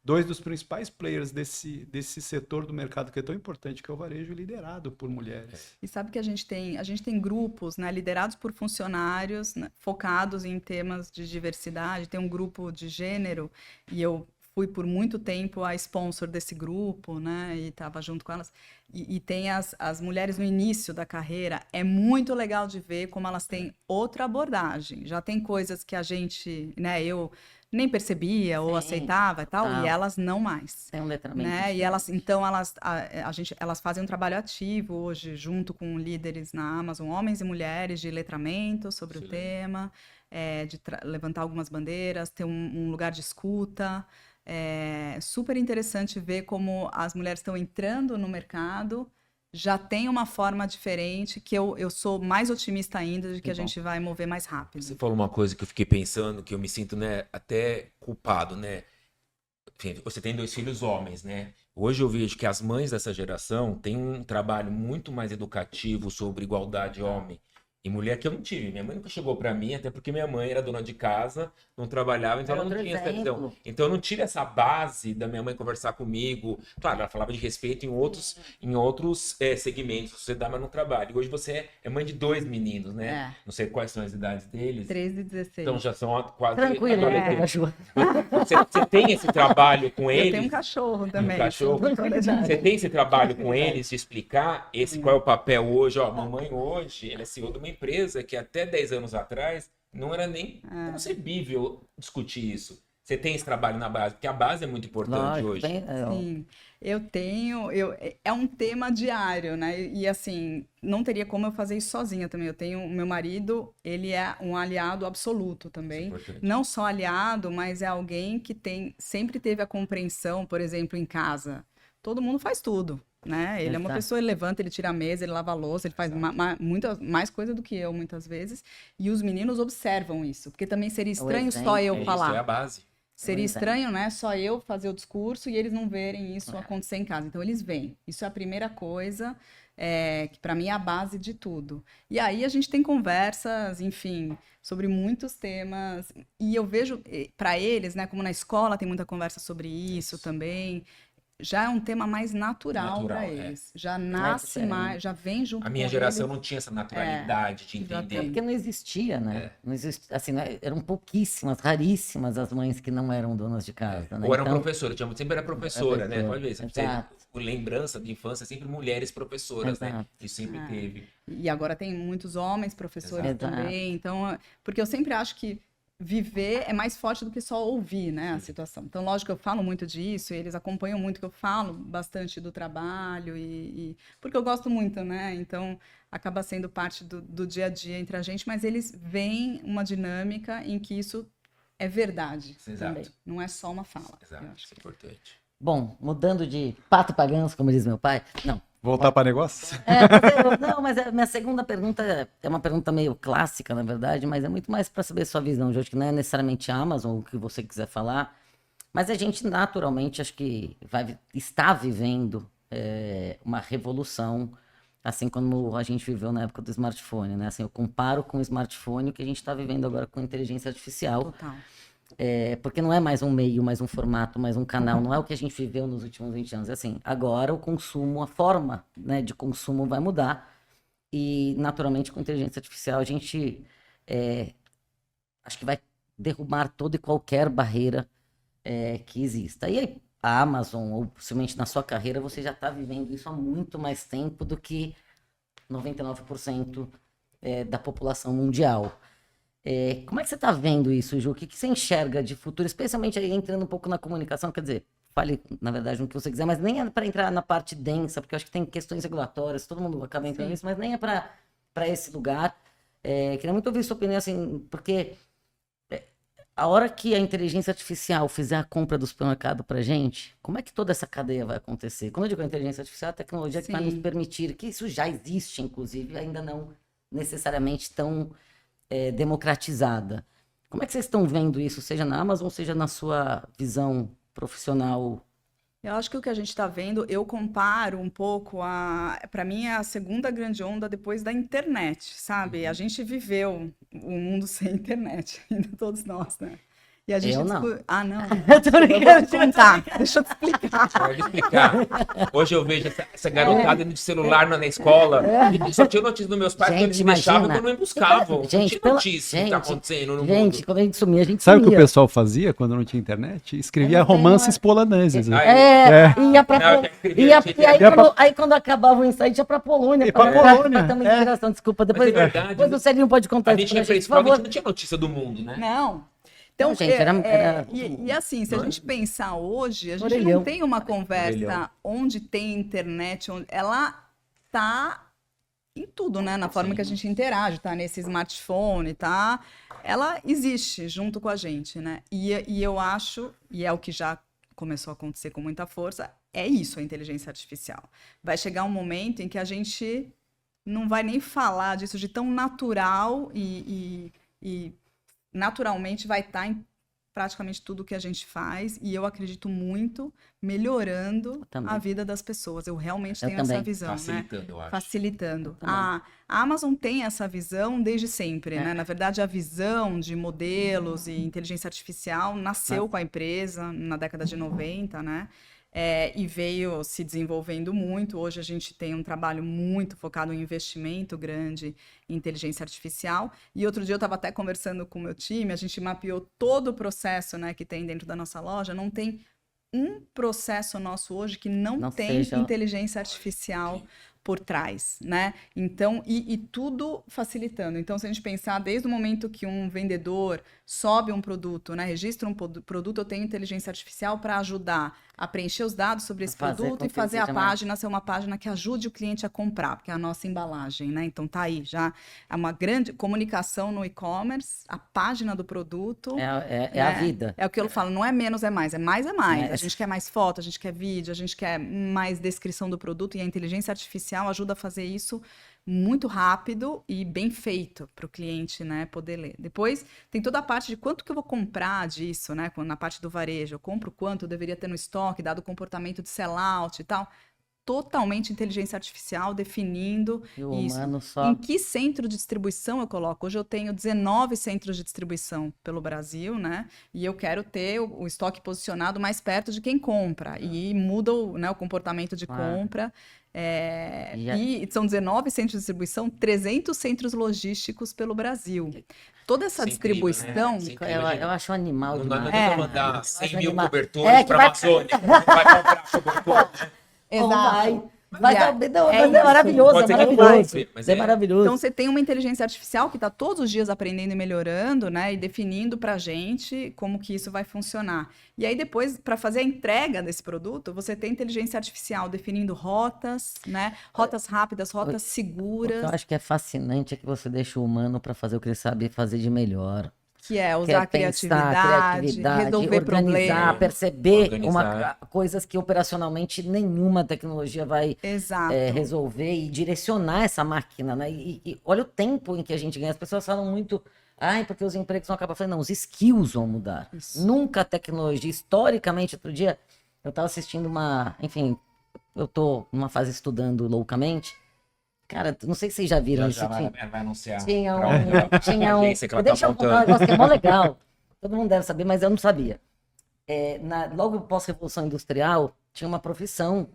dois dos principais players desse setor do mercado que é tão importante, que é o varejo, liderado por mulheres. E sabe que a gente tem grupos, né, liderados por funcionários, né, focados em temas de diversidade. Tem um grupo de gênero e eu fui por muito tempo a sponsor desse grupo, né, e estava junto com elas. E tem as mulheres no início da carreira. É muito legal de ver como elas têm outra abordagem. Já tem coisas que a gente, né, eu nem percebia ou aceitava e tal, e elas não mais. Tem um letramento. Né? E elas, então, elas fazem um trabalho ativo hoje, junto com líderes na Amazon, homens e mulheres de letramento sobre o tema, de levantar algumas bandeiras, ter um lugar de escuta. É super interessante ver como as mulheres estão entrando no mercado, já tem uma forma diferente, que eu sou mais otimista ainda de que a gente vai mover mais rápido. Você falou uma coisa que eu fiquei pensando, que eu me sinto, né, até culpado, né? Enfim, você tem 2 filhos homens, né? Hoje eu vejo que as mães dessa geração têm um trabalho muito mais educativo sobre igualdade homem e mulher que eu não tive. Minha mãe nunca chegou pra mim, até porque minha mãe era dona de casa, não trabalhava, então ela não tinha essa visão. Então eu não tive essa base da minha mãe conversar comigo. Claro, ela falava de respeito em outros segmentos da sociedade, mas no trabalho. E hoje você é mãe de 2 meninos, né? Não sei quais são as idades deles. 13 e 16. Então já são quase... Tranquilo, Você tem esse trabalho com eles? Eu tenho um cachorro também. Um cachorro. Você tem esse trabalho com eles de explicar qual é o papel hoje? Ó, mamãe hoje, ela é CEO de uma empresa que até 10 anos atrás não era nem concebível discutir isso. Você tem esse trabalho na base, porque a base é muito importante hoje. Sim, eu tenho. É um tema diário, né? E assim, não teria como eu fazer isso sozinha também. Eu tenho meu marido, ele é um aliado absoluto também. Não só aliado, mas é alguém que sempre teve a compreensão, por exemplo, em casa. Todo mundo faz tudo, né? Ele é uma pessoa, ele levanta, ele tira a mesa, ele lava a louça, ele faz muita mais coisa do que eu, muitas vezes. E os meninos observam isso, porque também seria estranho só eu falar. Isso é a base. Seria estranho, né? Só eu fazer o discurso e eles não verem isso acontecer em casa. Então, eles veem. Isso é a primeira coisa, que para mim é a base de tudo. E aí a gente tem conversas, enfim, sobre muitos temas. E eu vejo, para eles, né? Como na escola tem muita conversa sobre isso também. Já é um tema mais natural para eles. Já nasce mais, já vem junto com a minha geração não tinha essa naturalidade de entender. Porque não existia, né? Não existia, assim, eram pouquíssimas, raríssimas as mães que não eram donas de casa. Né? Ou eram professoras, sempre era professora, né? Pode ver, sempre lembrança de infância, sempre mulheres professoras, né? Isso sempre teve. E agora tem muitos homens professores também. Então, porque eu sempre acho que viver é mais forte do que só ouvir, né, a situação. Então, lógico que eu falo muito disso, e eles acompanham muito que eu falo bastante do trabalho, porque eu gosto muito, né, então acaba sendo parte do dia a dia entre a gente, mas eles veem uma dinâmica em que isso é verdade também, não é só uma fala. Exato, isso é importante. Bom, mudando de pato pra ganso, como diz meu pai, não. Voltar para negócio? Não, mas a minha segunda pergunta é uma pergunta meio clássica, na verdade, mas é muito mais para saber sua visão, Jorge, que não é necessariamente a Amazon, o que você quiser falar, mas a gente naturalmente acho que está vivendo uma revolução, assim como a gente viveu na época do smartphone, né? Assim, eu comparo com o smartphone o que a gente está vivendo agora com a inteligência artificial. Total. Porque não é mais um meio, mais um formato, mais um canal, não é o que a gente viveu nos últimos 20 anos. É assim, agora o consumo, a forma, né, de consumo vai mudar e, naturalmente, com inteligência artificial, a gente acho que vai derrubar toda e qualquer barreira que exista. E aí, a Amazon, ou possivelmente na sua carreira, você já está vivendo isso há muito mais tempo do que 99% da população mundial. Como é que você está vendo isso, Ju? O que você enxerga de futuro, especialmente aí entrando um pouco na comunicação? Quer dizer, fale, na verdade, no que você quiser, mas nem é para entrar na parte densa, porque eu acho que tem questões regulatórias, todo mundo acaba entrando nisso, mas nem é para esse lugar. Queria muito ouvir sua opinião, assim, porque a hora que a inteligência artificial fizer a compra do supermercado para gente, como é que toda essa cadeia vai acontecer? Quando eu digo inteligência artificial, a tecnologia que vai nos permitir, que isso já existe, inclusive, ainda não necessariamente tão democratizada. Como é que vocês estão vendo isso, seja na Amazon, seja na sua visão profissional? Eu acho que o que a gente está vendo, eu comparo um pouco para mim é a segunda grande onda depois da internet, sabe? A gente viveu um mundo sem internet, ainda todos nós, né? E a gente Eu não. Ah, não. Eu tô brincando, Eu vou contar, deixa eu te explicar. Pode explicar. Hoje eu vejo essa garotada indo de celular na escola. E só tinha notícia dos meus pais Gente, quando eles me deixavam e imagina. quando me buscavam. Gente, não tinha notícia do que tá acontecendo no gente, mundo. quando a gente sumia, a gente Sabe o que o sumia. pessoal fazia quando não tinha internet? Escrevia romances poloneses. Ia pra Não, eu já escrevi, achei que e aí, era aí quando acabava o insight, ia pra Polônia. Ia pra Polônia, Pra imigração, desculpa. Depois, é verdade, depois né? o Celinho pode contar A isso gente pra ia gente, pra por favor. não tinha notícia do mundo, né? Não. Então, Não, gente, era e assim, se a gente pensar hoje, a gente Orelhão. não tem uma conversa Orelhão. onde tem internet, onde ela tá em tudo, né? Na forma que a gente interage, tá nesse smartphone, tá? Ela existe junto com a gente, né? E eu acho, e é o que já começou a acontecer com muita força, é isso a inteligência artificial. Vai chegar um momento em que a gente não vai nem falar disso de tão natural e naturalmente vai estar em praticamente tudo que a gente faz, e eu acredito muito melhorando a vida das pessoas. Eu realmente tenho essa visão, Facilitando, eu né? acho. Facilitando. A Amazon tem essa visão desde sempre, né? Na verdade, a visão de modelos e inteligência artificial nasceu com a empresa na década de 90, né? E veio se desenvolvendo muito. Hoje a gente tem um trabalho muito focado em investimento grande em inteligência artificial. E outro dia eu estava até conversando com o meu time, a gente mapeou todo o processo, né, que tem dentro da nossa loja. Não tem um processo nosso hoje que não tem inteligência artificial por trás, né? Então, e tudo facilitando. Então, se a gente pensar desde o momento que um vendedor sobe um produto, né, registra um produto, eu tenho inteligência artificial para ajudar a preencher os dados sobre esse produto e fazer a página ser uma página que ajude o cliente a comprar, porque é a nossa embalagem, né? Então, tá aí já é uma grande comunicação no e-commerce, a página do produto. É a vida. É o que eu falo, não é menos, é mais. É mais, é mais. A gente quer mais foto, a gente quer vídeo, a gente quer mais descrição do produto, e a inteligência artificial ajuda a fazer isso muito rápido e bem feito para o cliente, né, poder ler. Depois tem toda a parte de quanto que eu vou comprar disso, né, na parte do varejo. Eu compro quanto eu deveria ter no estoque, dado o comportamento de sellout e tal. Totalmente inteligência artificial definindo isso. Em que centro de distribuição eu coloco? Hoje eu tenho 19 centros de distribuição pelo Brasil, né? E eu quero ter o estoque posicionado mais perto de quem compra. E muda o comportamento de compra. E são 19 centros de distribuição, 300 centros logísticos pelo Brasil. Toda essa distribuição... Incrível, né? Eu acho um animal demais. Não adianta mandar 100 mil cobertores para a Amazônia. Vai comprar cobertor. Exato. É maravilhoso, é maravilhoso. Então você tem uma inteligência artificial que está todos os dias aprendendo e melhorando, né? E definindo para a gente como que isso vai funcionar. E aí depois, para fazer a entrega desse produto, você tem inteligência artificial definindo rotas, né? Rotas rápidas, rotas seguras. O que eu acho que é fascinante é que você deixa o humano para fazer o que ele sabe fazer de melhor. Que é usar criatividade, resolver organizar, perceber coisas que operacionalmente nenhuma tecnologia vai resolver e direcionar essa máquina, né? E olha o tempo em que a gente ganha. As pessoas falam muito, porque os empregos vão acabar. Eu falei, não, os skills vão mudar. Isso. Nunca a tecnologia, historicamente, outro dia, eu estava assistindo eu estou numa fase estudando loucamente. Cara, não sei se vocês já viram isso. Vai anunciar. Tinha um... Deixa eu contar um negócio que é mó legal. Todo mundo deve saber, mas eu não sabia. Logo após a Revolução Industrial, tinha uma profissão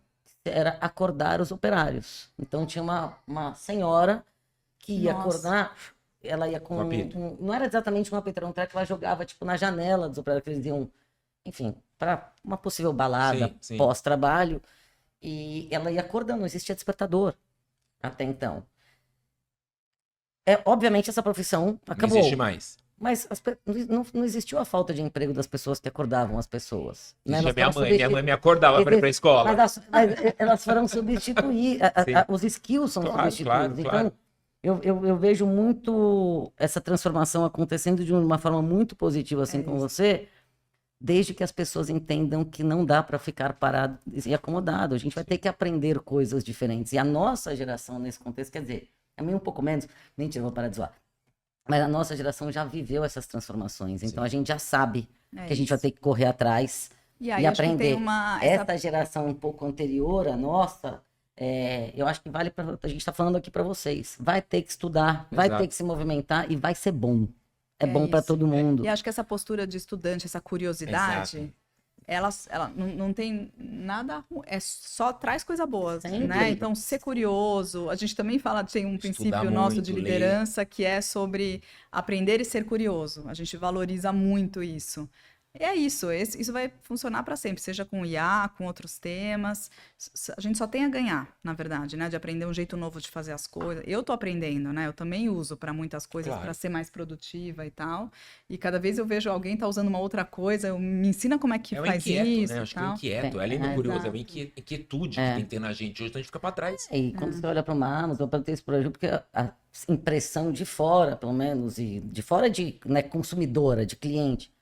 que era acordar os operários. Então tinha uma senhora que ia acordar, ela ia com... não era exatamente um apito, era um treco que ela jogava tipo, na janela dos operários, que eles iam, enfim, para uma possível balada pós-trabalho. E ela ia acordando, não existia despertador até então. Obviamente essa profissão acabou. Não existe mais. Mas não existiu a falta de emprego das pessoas que acordavam as pessoas. Né? Minha mãe me acordava para ir para a escola. Mas elas foram substituir, os skills são substituídos. Então, eu vejo muito essa transformação acontecendo de uma forma muito positiva, assim como você, desde que as pessoas entendam que não dá para ficar parado e acomodado. A gente vai ter que aprender coisas diferentes. E a nossa geração, nesse contexto, quer dizer, a minha um pouco menos, mentira, vou parar de zoar. Mas a nossa geração já viveu essas transformações. Então a gente já sabe que a gente vai ter que correr atrás e aprender. Essa geração um pouco anterior à nossa, eu acho que vale para... A gente está falando aqui para vocês. Vai ter que estudar, vai ter que se movimentar e vai ser bom. É bom para todo mundo. E acho que essa postura de estudante, essa curiosidade... Ela não tem nada, só traz coisa boa, né? Então, ser curioso, a gente também tem um princípio nosso de liderança que é sobre aprender e ser curioso. A gente valoriza muito isso. E é isso vai funcionar para sempre, seja com IA, com outros temas. A gente só tem a ganhar, na verdade, né? De aprender um jeito novo de fazer as coisas. Eu tô aprendendo, né? Eu também uso para muitas coisas, para ser mais produtiva e tal. E cada vez eu vejo alguém tá usando uma outra coisa, me ensina como é que faz isso. Né? Acho que é inquieto, além do curioso, é uma inquietude que tem que ter na gente hoje, então a gente fica para trás. E quando você olha para uma Amazon, para ter esse projeto, porque a impressão de fora, pelo menos, e de fora de consumidora, de cliente,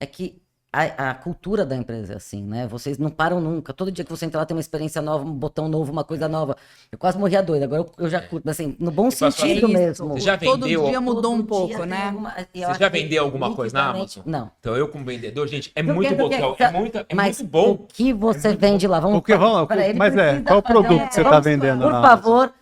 é que a cultura da empresa é assim, né? Vocês não param nunca. Todo dia que você entra lá tem uma experiência nova, um botão novo, uma coisa nova. Eu quase morria doida. Agora eu já curto, mas assim, no bom sentido mesmo. Você já vendeu? Todo dia mudou um pouco, né? Você já vendeu alguma coisa na Amazon? Não. Então eu como vendedor, gente, é muito botão, é muito bom. O que você vende lá? Vamos Mas qual o produto que você está vendendo por lá? favor.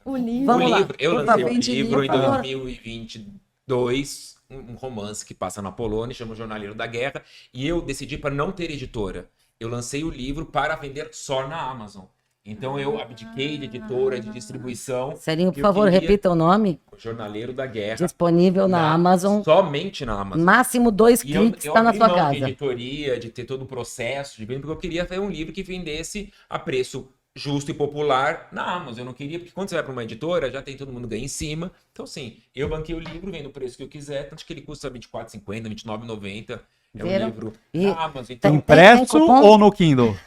O livro. Eu lancei um livro em 2022, um romance que passa na Polônia, chama O Jornaleiro da Guerra, e eu decidi para não ter editora. Eu lancei o livro para vender só na Amazon. Então eu abdiquei de editora, de distribuição. Serinho, por favor, repita o nome. O Jornaleiro da Guerra. Disponível na Amazon. Somente na Amazon. Máximo 2 cliques, está na sua casa. De editoria, de ter todo o processo de venda, porque eu queria fazer um livro que vendesse a preço justo e popular na Amazon. Eu não queria, porque quando você vai para uma editora, já tem todo mundo ganha em cima. Então, sim, eu banquei o livro, vendo o preço que eu quiser, tanto que ele custa R$24,50, R$29,90. É um livro da Amazon. Então, impresso ou no Kindle?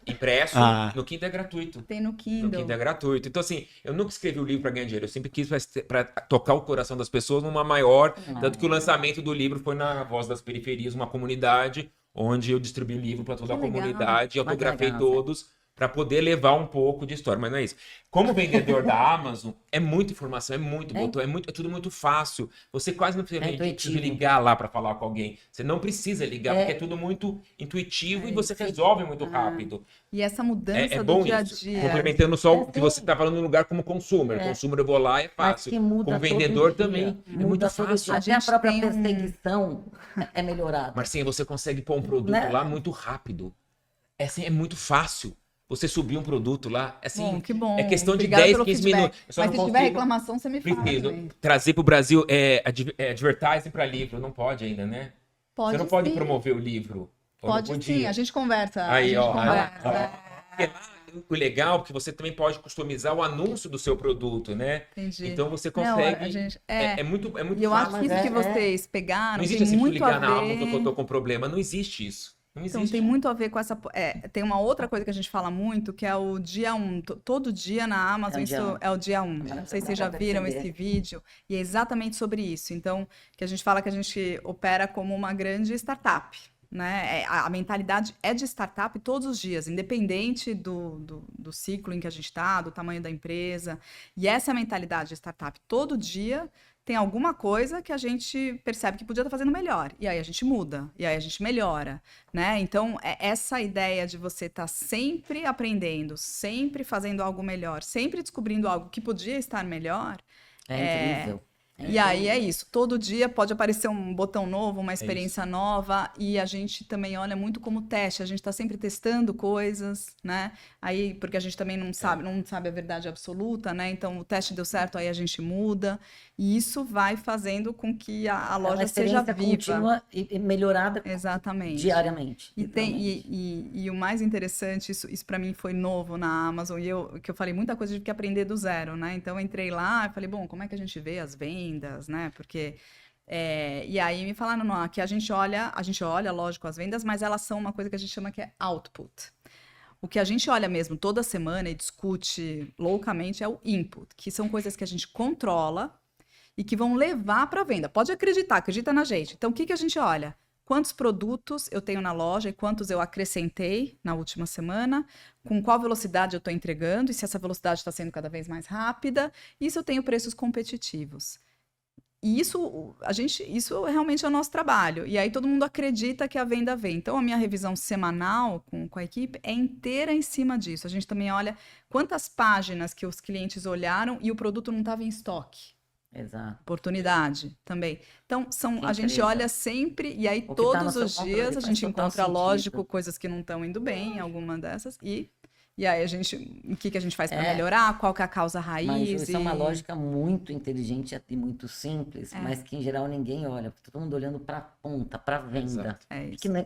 Impresso, no Kindle é gratuito. Tem no Kindle. No Kindle é gratuito. Então, assim, eu nunca escrevi o livro para ganhar dinheiro. Eu sempre quis para tocar o coração das pessoas numa maior. Tanto que o lançamento do livro foi na Voz das Periferias, uma comunidade onde eu distribuí o livro para toda a comunidade, autografei todos, para poder levar um pouco de história, mas não é isso. Como vendedor da Amazon, é muita informação, é muito botão, é tudo muito fácil. Você quase não precisa ligar lá para falar com alguém. Você não precisa ligar, porque é tudo muito intuitivo e você resolve muito rápido. E essa mudança do dia a dia. Complementando só o que você está falando no lugar como consumer. Consumer eu vou lá, é fácil. Como vendedor também, é muito fácil. Até a própria perseguição é melhorada. Marcinha, você consegue pôr um produto lá muito rápido. É muito fácil. Você subir um produto lá, assim, que bom. É questão Obrigada de 10, 15 minutos. Mas se tiver reclamação, você me fala. Trazer para o Brasil advertising para livro, não pode ainda, né? Pode. Você não pode promover o livro. Pode sim, a gente conversa. Aí, ó. O legal é que você também pode customizar o anúncio do seu produto, né? Entendi. Então você consegue. É muito e eu fácil. acho que isso que vocês pegaram. Não existe assim, muito ligar a ver... na Amazon que eu tô com problema. Não existe isso. Então tem muito a ver com essa... tem uma outra coisa que a gente fala muito, que é o dia 1. Todo dia na Amazon é o dia 1. Não sei se vocês já viram esse vídeo. E é exatamente sobre isso. Então, que a gente fala que a gente opera como uma grande startup. Né? A mentalidade é de startup todos os dias, independente do ciclo em que a gente está, do tamanho da empresa. E essa é a mentalidade de startup. Todo dia tem alguma coisa que a gente percebe que podia estar fazendo melhor. E aí a gente muda, e aí a gente melhora. Né? Então, essa ideia de você estar sempre aprendendo, sempre fazendo algo melhor, sempre descobrindo algo que podia estar melhor... É incrível. E aí é isso, todo dia pode aparecer um botão novo, uma experiência nova, e a gente também olha muito como teste, a gente está sempre testando coisas, né? Aí, porque a gente também não sabe a verdade absoluta, né? Então o teste deu certo, aí a gente muda, e isso vai fazendo com que a loja seja viva. Contínua e melhorada Exatamente. diariamente. E o mais interessante, isso para mim foi novo na Amazon, que eu falei muita coisa, eu tive que aprender do zero, né? Então eu entrei lá e falei, bom, como é que a gente vê as vendas, né? Porque e aí me falaram, não, aqui a gente olha, lógico, as vendas, mas elas são uma coisa que a gente chama que é output. O que a gente olha mesmo toda semana e discute loucamente é o input, que são coisas que a gente controla e que vão levar para a venda. Pode acreditar, acredita na gente. Então, o que a gente olha? Quantos produtos eu tenho na loja e quantos eu acrescentei na última semana, com qual velocidade eu estou entregando e se essa velocidade está sendo cada vez mais rápida, e se eu tenho preços competitivos. E isso realmente é o nosso trabalho. E aí todo mundo acredita que a venda vem. Então, a minha revisão semanal com a equipe é inteira em cima disso. A gente também olha quantas páginas que os clientes olharam e o produto não estava em estoque. Exato. Oportunidade também. Então, a gente olha sempre, e aí todos os dias a gente encontra, lógico, coisas que não estão indo bem, alguma dessas, e aí o que a gente faz para melhorar, qual que é a causa raiz. Mas isso é uma lógica muito inteligente e muito simples, mas que em geral ninguém olha, porque todo mundo olhando para a ponta, para a venda.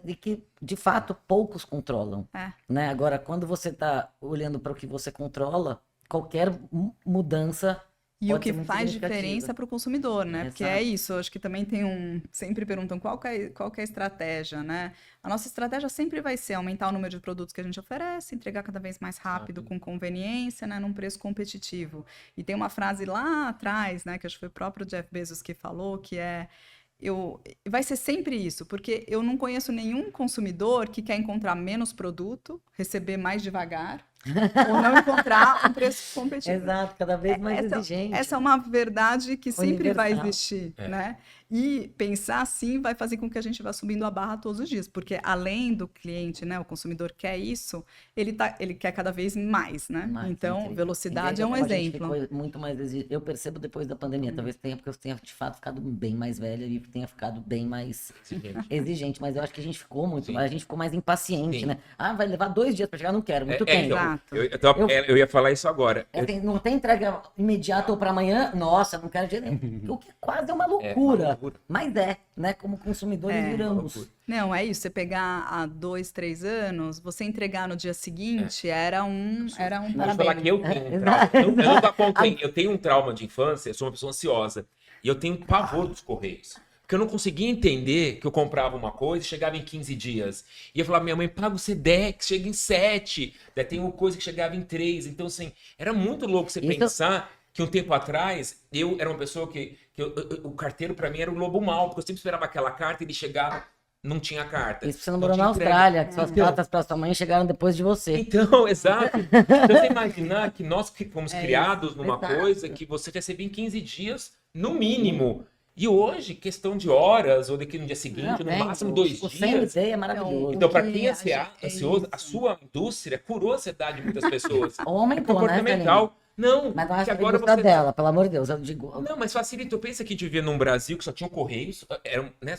E que, de fato, poucos controlam. Né? Agora, quando você está olhando para o que você controla, qualquer mudança. E o que faz diferença para o consumidor, né? Porque é isso, acho que também sempre perguntam qual que é a estratégia, né? A nossa estratégia sempre vai ser aumentar o número de produtos que a gente oferece, entregar cada vez mais rápido, com conveniência, né? Num preço competitivo. E tem uma frase lá atrás, né? Que acho que foi o próprio Jeff Bezos que falou, que vai ser sempre isso, porque eu não conheço nenhum consumidor que quer encontrar menos produto, receber mais devagar, ou não encontrar um preço competitivo. Exato, cada vez mais exigente. Essa é uma verdade que sempre vai existir, né? E pensar assim vai fazer com que a gente vá subindo a barra todos os dias, porque além do cliente, né, o consumidor quer isso, ele quer cada vez mais, né? Então, velocidade é um exemplo. Muito mais eu percebo depois da pandemia, talvez tenha, porque eu tenha de fato ficado bem mais velha e tenha ficado bem mais exigente, mas eu acho que a gente ficou mais impaciente, né? Vai levar 2 dias para chegar, não quero, muito tempo. Eu ia falar isso agora. Não tem entrega imediata ou para amanhã, nossa, não quero dinheiro nenhum. O que quase é uma loucura. Mas né? Como consumidores viramos. Não, é isso. Você pegar há 2, 3 anos, você entregar no dia seguinte era um parabéns. Vou falar que eu tenho um trauma. Eu não tô apontando. Eu tenho um trauma de infância, eu sou uma pessoa ansiosa. E eu tenho pavor dos correios. Porque eu não conseguia entender que eu comprava uma coisa e chegava em 15 dias. E eu falava, minha mãe, paga o Sedex, chega em 7. Daí tem uma coisa que chegava em 3. Então, assim, era muito louco você pensar que um tempo atrás, eu era uma pessoa que o carteiro para mim era o lobo mau, porque eu sempre esperava aquela carta e ele chegava, não tinha carta. Isso você não morou na Austrália, que suas cartas para sua mãe chegaram depois de você. Então, exato. Então, você imaginar que nós fomos criados numa coisa que você recebia em 15 dias, no mínimo. E hoje, questão de horas, ou daqui no dia seguinte, no máximo 2 dias. O CND é maravilhoso. Então, para quem é ansioso, a sua indústria curou a ansiedade de muitas pessoas. Aumentou, comportamental. Não, mas não acho que agora você dela, pelo amor de Deus, eu digo. Não, mas facilitou. Pensa que a gente vivia num Brasil que só tinha Correios, só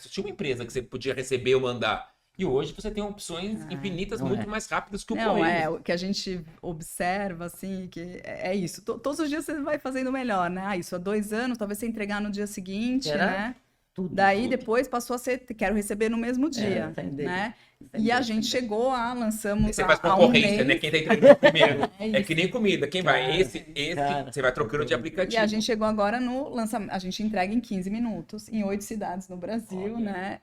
tinha uma empresa que você podia receber ou mandar. E hoje você tem opções infinitas, muito mais rápidas que o Correio. O que a gente observa, assim, que é isso. Todos os dias você vai fazendo melhor, né? Isso, há 2 anos, talvez você entregar no dia seguinte, né? Daí depois passou a ser, quero receber no mesmo dia, né? E a gente chegou lançamos você faz concorrência, né? Quem tá entregando primeiro. É que nem comida. Quem vai? Esse, você vai trocando de aplicativo. E a gente chegou agora no lançamento. A gente entrega em 15 minutos, em 8 cidades no Brasil, né?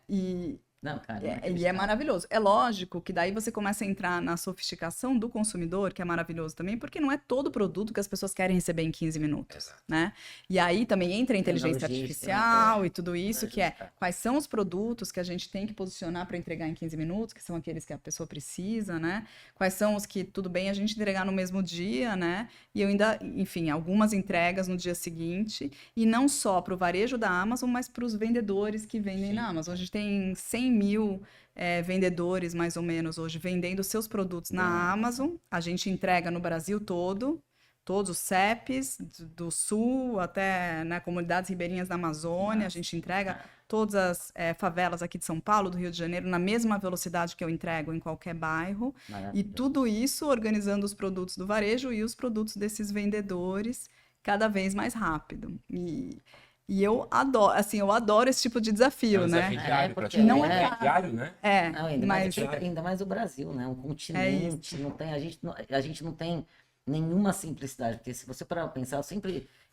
Não, cara, e é maravilhoso. É lógico que daí você começa a entrar na sofisticação do consumidor, que é maravilhoso também, porque não é todo produto que as pessoas querem receber em 15 minutos, né? E aí também entra a inteligência artificial e tudo isso, que é quais são os produtos que a gente tem que posicionar para entregar em 15 minutos, que são aqueles que a pessoa precisa, né? Quais são os que, tudo bem, a gente entregar no mesmo dia, né? E eu ainda, enfim, algumas entregas no dia seguinte, e não só para o varejo da Amazon, mas para os vendedores que vendem na Amazon. A gente tem 100 mil vendedores, mais ou menos, hoje, vendendo seus produtos na Amazon. A gente entrega no Brasil todo todos os CEPs do sul até, né, comunidades ribeirinhas da Amazônia. A gente entrega todas as favelas aqui de São Paulo, do Rio de Janeiro, na mesma velocidade que eu entrego em qualquer bairro. E tudo isso organizando os produtos do varejo e os produtos desses vendedores cada vez mais rápido. E eu adoro, assim, eu adoro esse tipo de desafio, né? Desafio diário, porque não praticamente. é diário, né? Não, ainda, mas ainda mais o Brasil, né? Um continente, não tem, a gente não tem nenhuma simplicidade, porque se você parar pra pensar,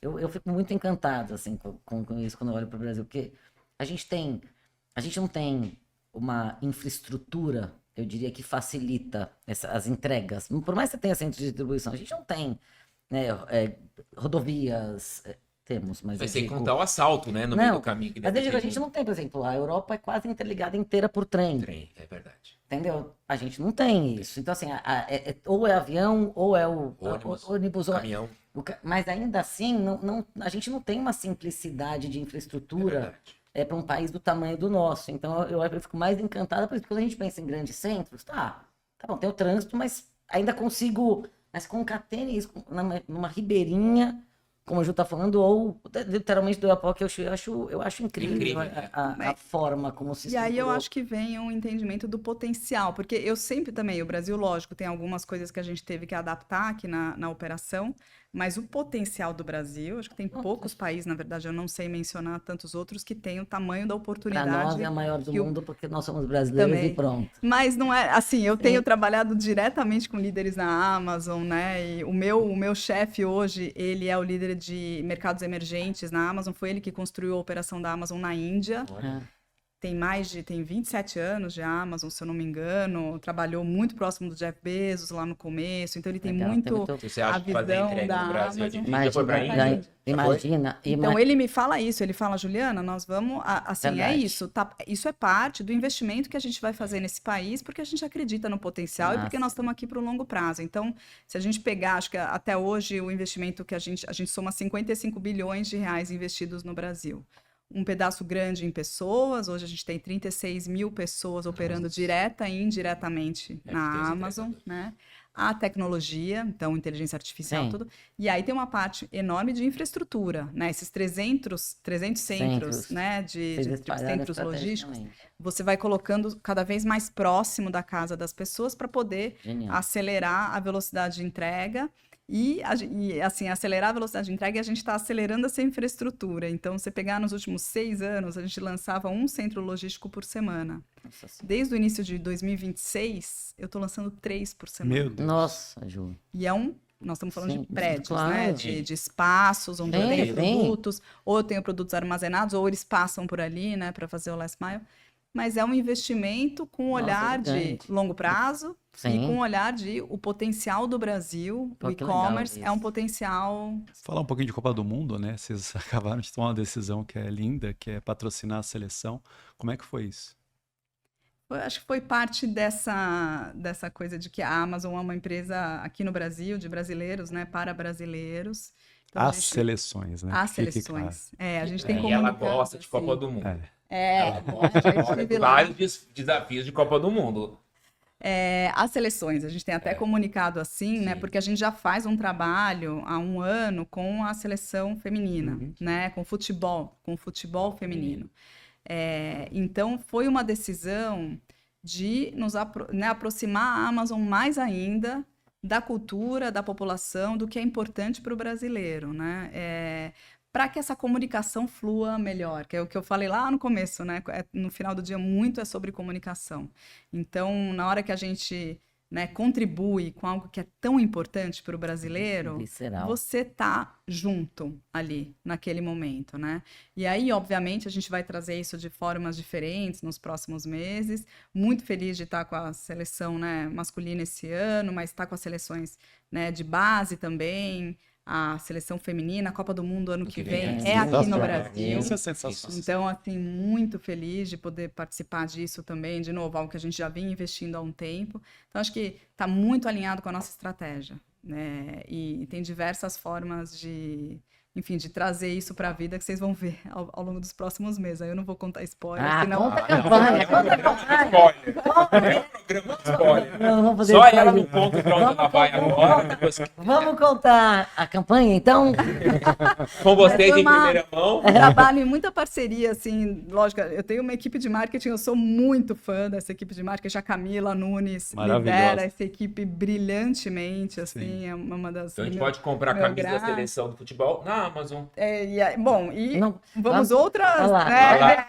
eu fico muito encantado, assim, com isso quando eu olho para o Brasil, porque a gente não tem uma infraestrutura, eu diria, que facilita as entregas. Por mais que você tenha centro de distribuição, a gente não tem, né, rodovias, temos, mas Vai eu sem digo- contar o assalto, né? No meio do caminho. Que mas deve eu digo, a ter gente não tem, por exemplo, a Europa é quase interligada inteira por trem. trem, é verdade. Entendeu? A gente não tem isso. Então, assim, ou é avião, ou é o ônibus. Caminhão, Mas ainda assim, a gente não tem uma simplicidade de é infraestrutura verdade. para um país do tamanho do nosso. Então, eu fico mais encantada, por isso, quando a gente pensa em grandes centros, tá bom, tem o trânsito, mas ainda consigo, mas concatene isso numa ribeirinha, como a Ju tá falando, ou literalmente do Iapoque, eu acho incrível, Incrível, a forma como se E aí eu estruturou. acho que vem um entendimento do potencial, porque eu sempre também, o Brasil, lógico, tem algumas coisas que a gente teve que adaptar aqui na operação, mas o potencial do Brasil, acho que tem poucos países, na verdade, eu não sei mencionar tantos outros, que têm o tamanho da Para oportunidade. nós é a maior do que o- mundo, porque nós somos brasileiros Também. e pronto. Mas não é assim, eu tenho Sim. trabalhado diretamente com líderes na Amazon, né? E o meu chefe hoje, ele é o líder de mercados emergentes na Amazon, foi ele que construiu a operação da Amazon na Índia. É. Tem 27 anos de Amazon, se eu não me engano, trabalhou muito próximo do Jeff Bezos lá no começo, então ele tem Legal, muito tem Você a acha que fazer visão entrega da no Brasil é Amazon. difícil? Já foi pra Índia? Já foi? Imagina. Então ele me fala isso, ele fala, Juliana, nós vamos, assim, Verdade. isso, isso é parte do investimento que a gente vai fazer nesse país, porque a gente acredita no potencial e porque Nossa. nós estamos aqui para o longo prazo. Então, se a gente pegar, acho que até hoje o investimento que a gente soma 55 bilhões de reais investidos no Brasil. Um pedaço grande em pessoas, hoje a gente tem 36 mil pessoas operando direta e indiretamente É, na tem os Amazon, entregadores. né? A tecnologia, então inteligência artificial, Sim. tudo. E aí tem uma parte enorme de infraestrutura, né? Esses 300 centros, Centros. né? De Vocês espalharam centros logísticos. estrategicamente. Você vai colocando cada vez mais próximo da casa das pessoas para poder Genial. acelerar a velocidade de entrega e, assim, acelerar a velocidade de entrega e a gente está acelerando essa infraestrutura. Então, você pegar nos últimos 6 anos, a gente lançava um centro logístico por semana. Nossa Senhora. Desde o início de 2026, eu estou lançando 3 por semana. Meu Deus. Nossa, Ju. E nós estamos falando Sim, de prédios, claro. né? De espaços onde eu Sim, tenho sim. produtos, ou eu tenho produtos armazenados, ou eles passam por ali, né, para fazer o last mile. Mas é um investimento com um Nossa, olhar de gigante. longo prazo e Sim. com um olhar de o potencial do Brasil. Pô, O que legal e-commerce é um isso. potencial. Falar um pouquinho de Copa do Mundo, né? Vocês acabaram de tomar uma decisão que é linda, que é patrocinar a seleção. Como é que foi isso? Eu acho que foi parte dessa coisa de que a Amazon é uma empresa aqui no Brasil, de brasileiros, né, para brasileiros. Então, a As gente- seleções, né? As Que fique seleções. A gente tem E ela comunicado, gosta de Copa assim. do Mundo. É. Ela gosta a gente vive lá. vários desafios de Copa do Mundo. As seleções, a gente tem até comunicado assim, né? Sim. Porque a gente já faz um trabalho há um ano com a seleção feminina, né? Com o futebol feminino. Então, foi uma decisão de nos aproximar a Amazon mais ainda da cultura, da população, do que é importante para o brasileiro, né? Para que essa comunicação flua melhor, que é o que eu falei lá no começo, né? No final do dia, muito é sobre comunicação. Então, na hora que a gente, né, contribui com algo que é tão importante para o brasileiro, Visceral. você tá junto ali, naquele momento, né? E aí, obviamente, a gente vai trazer isso de formas diferentes nos próximos meses. Muito feliz de estar com a seleção, né, masculina esse ano, mas estar com as seleções, né, de base também. A seleção feminina, a Copa do Mundo ano que vem é aqui no Sensacional. Brasil. Isso é sensacional. Então, assim, muito feliz de poder participar disso também, de novo, algo que a gente já vinha investindo há um tempo. Então, acho que está muito alinhado com a nossa estratégia, né? E tem diversas formas de enfim, de trazer isso para a vida que vocês vão ver ao longo dos próximos meses. Aí eu não vou contar spoiler, Ah, senão... conta a campanha, conta a campanha. Spoiler. É um programa de spoiler. Não, vamos fazer Só spoiler. ela não conta pra onde ela vai agora. Depois Vamos contar a campanha, então? com vocês foi em primeira mão. Trabalho em muita parceria, assim, lógico, eu tenho uma equipe de marketing, eu sou muito fã dessa equipe de marketing, a Camila Nunes Maravilhosa. lidera essa equipe brilhantemente, assim, é uma das... Então a gente pode comprar a meu camisa da graço. seleção do futebol na Amazon. Bom, e Não, vamos olha outras, lá, né?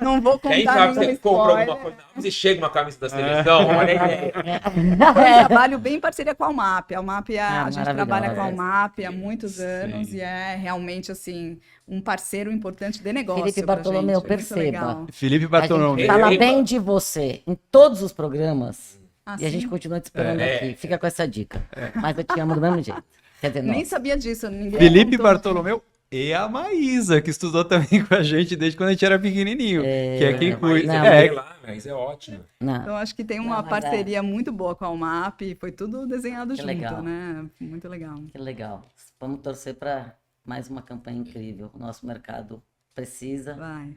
Não vou Quem contar sabe nenhum você comprou spoiler. alguma coisa na Amazon e chega uma camisa da seleção, olha a ideia. Foi um trabalho bem em parceria com a Almap. A Almap, a gente maravilhosa. trabalha com a Almap há muitos anos Sim. e é realmente, assim, um parceiro importante de negócio Felipe pra Bartolomeu, gente. É muito perceba. legal. Felipe A Bartolomeu. gente fala Eba. bem de você em todos os programas Ah, e a gente sim? continua te esperando É. aqui. Fica com essa dica. Mas eu te amo do mesmo jeito. Quer dizer, Nem nossa. sabia disso. Ninguém Felipe contou. Bartolomeu e a Maísa, que estudou também com a gente desde quando a gente era pequenininho. Que é quem Mas cuida. Não, É, lá, mas é ótimo. Não. Então, acho que tem Não, uma mas parceria muito boa com a Almap. Foi tudo desenhado Que junto, legal. né? Muito legal. Que legal. Vamos torcer para mais uma campanha incrível. O nosso mercado precisa Vai.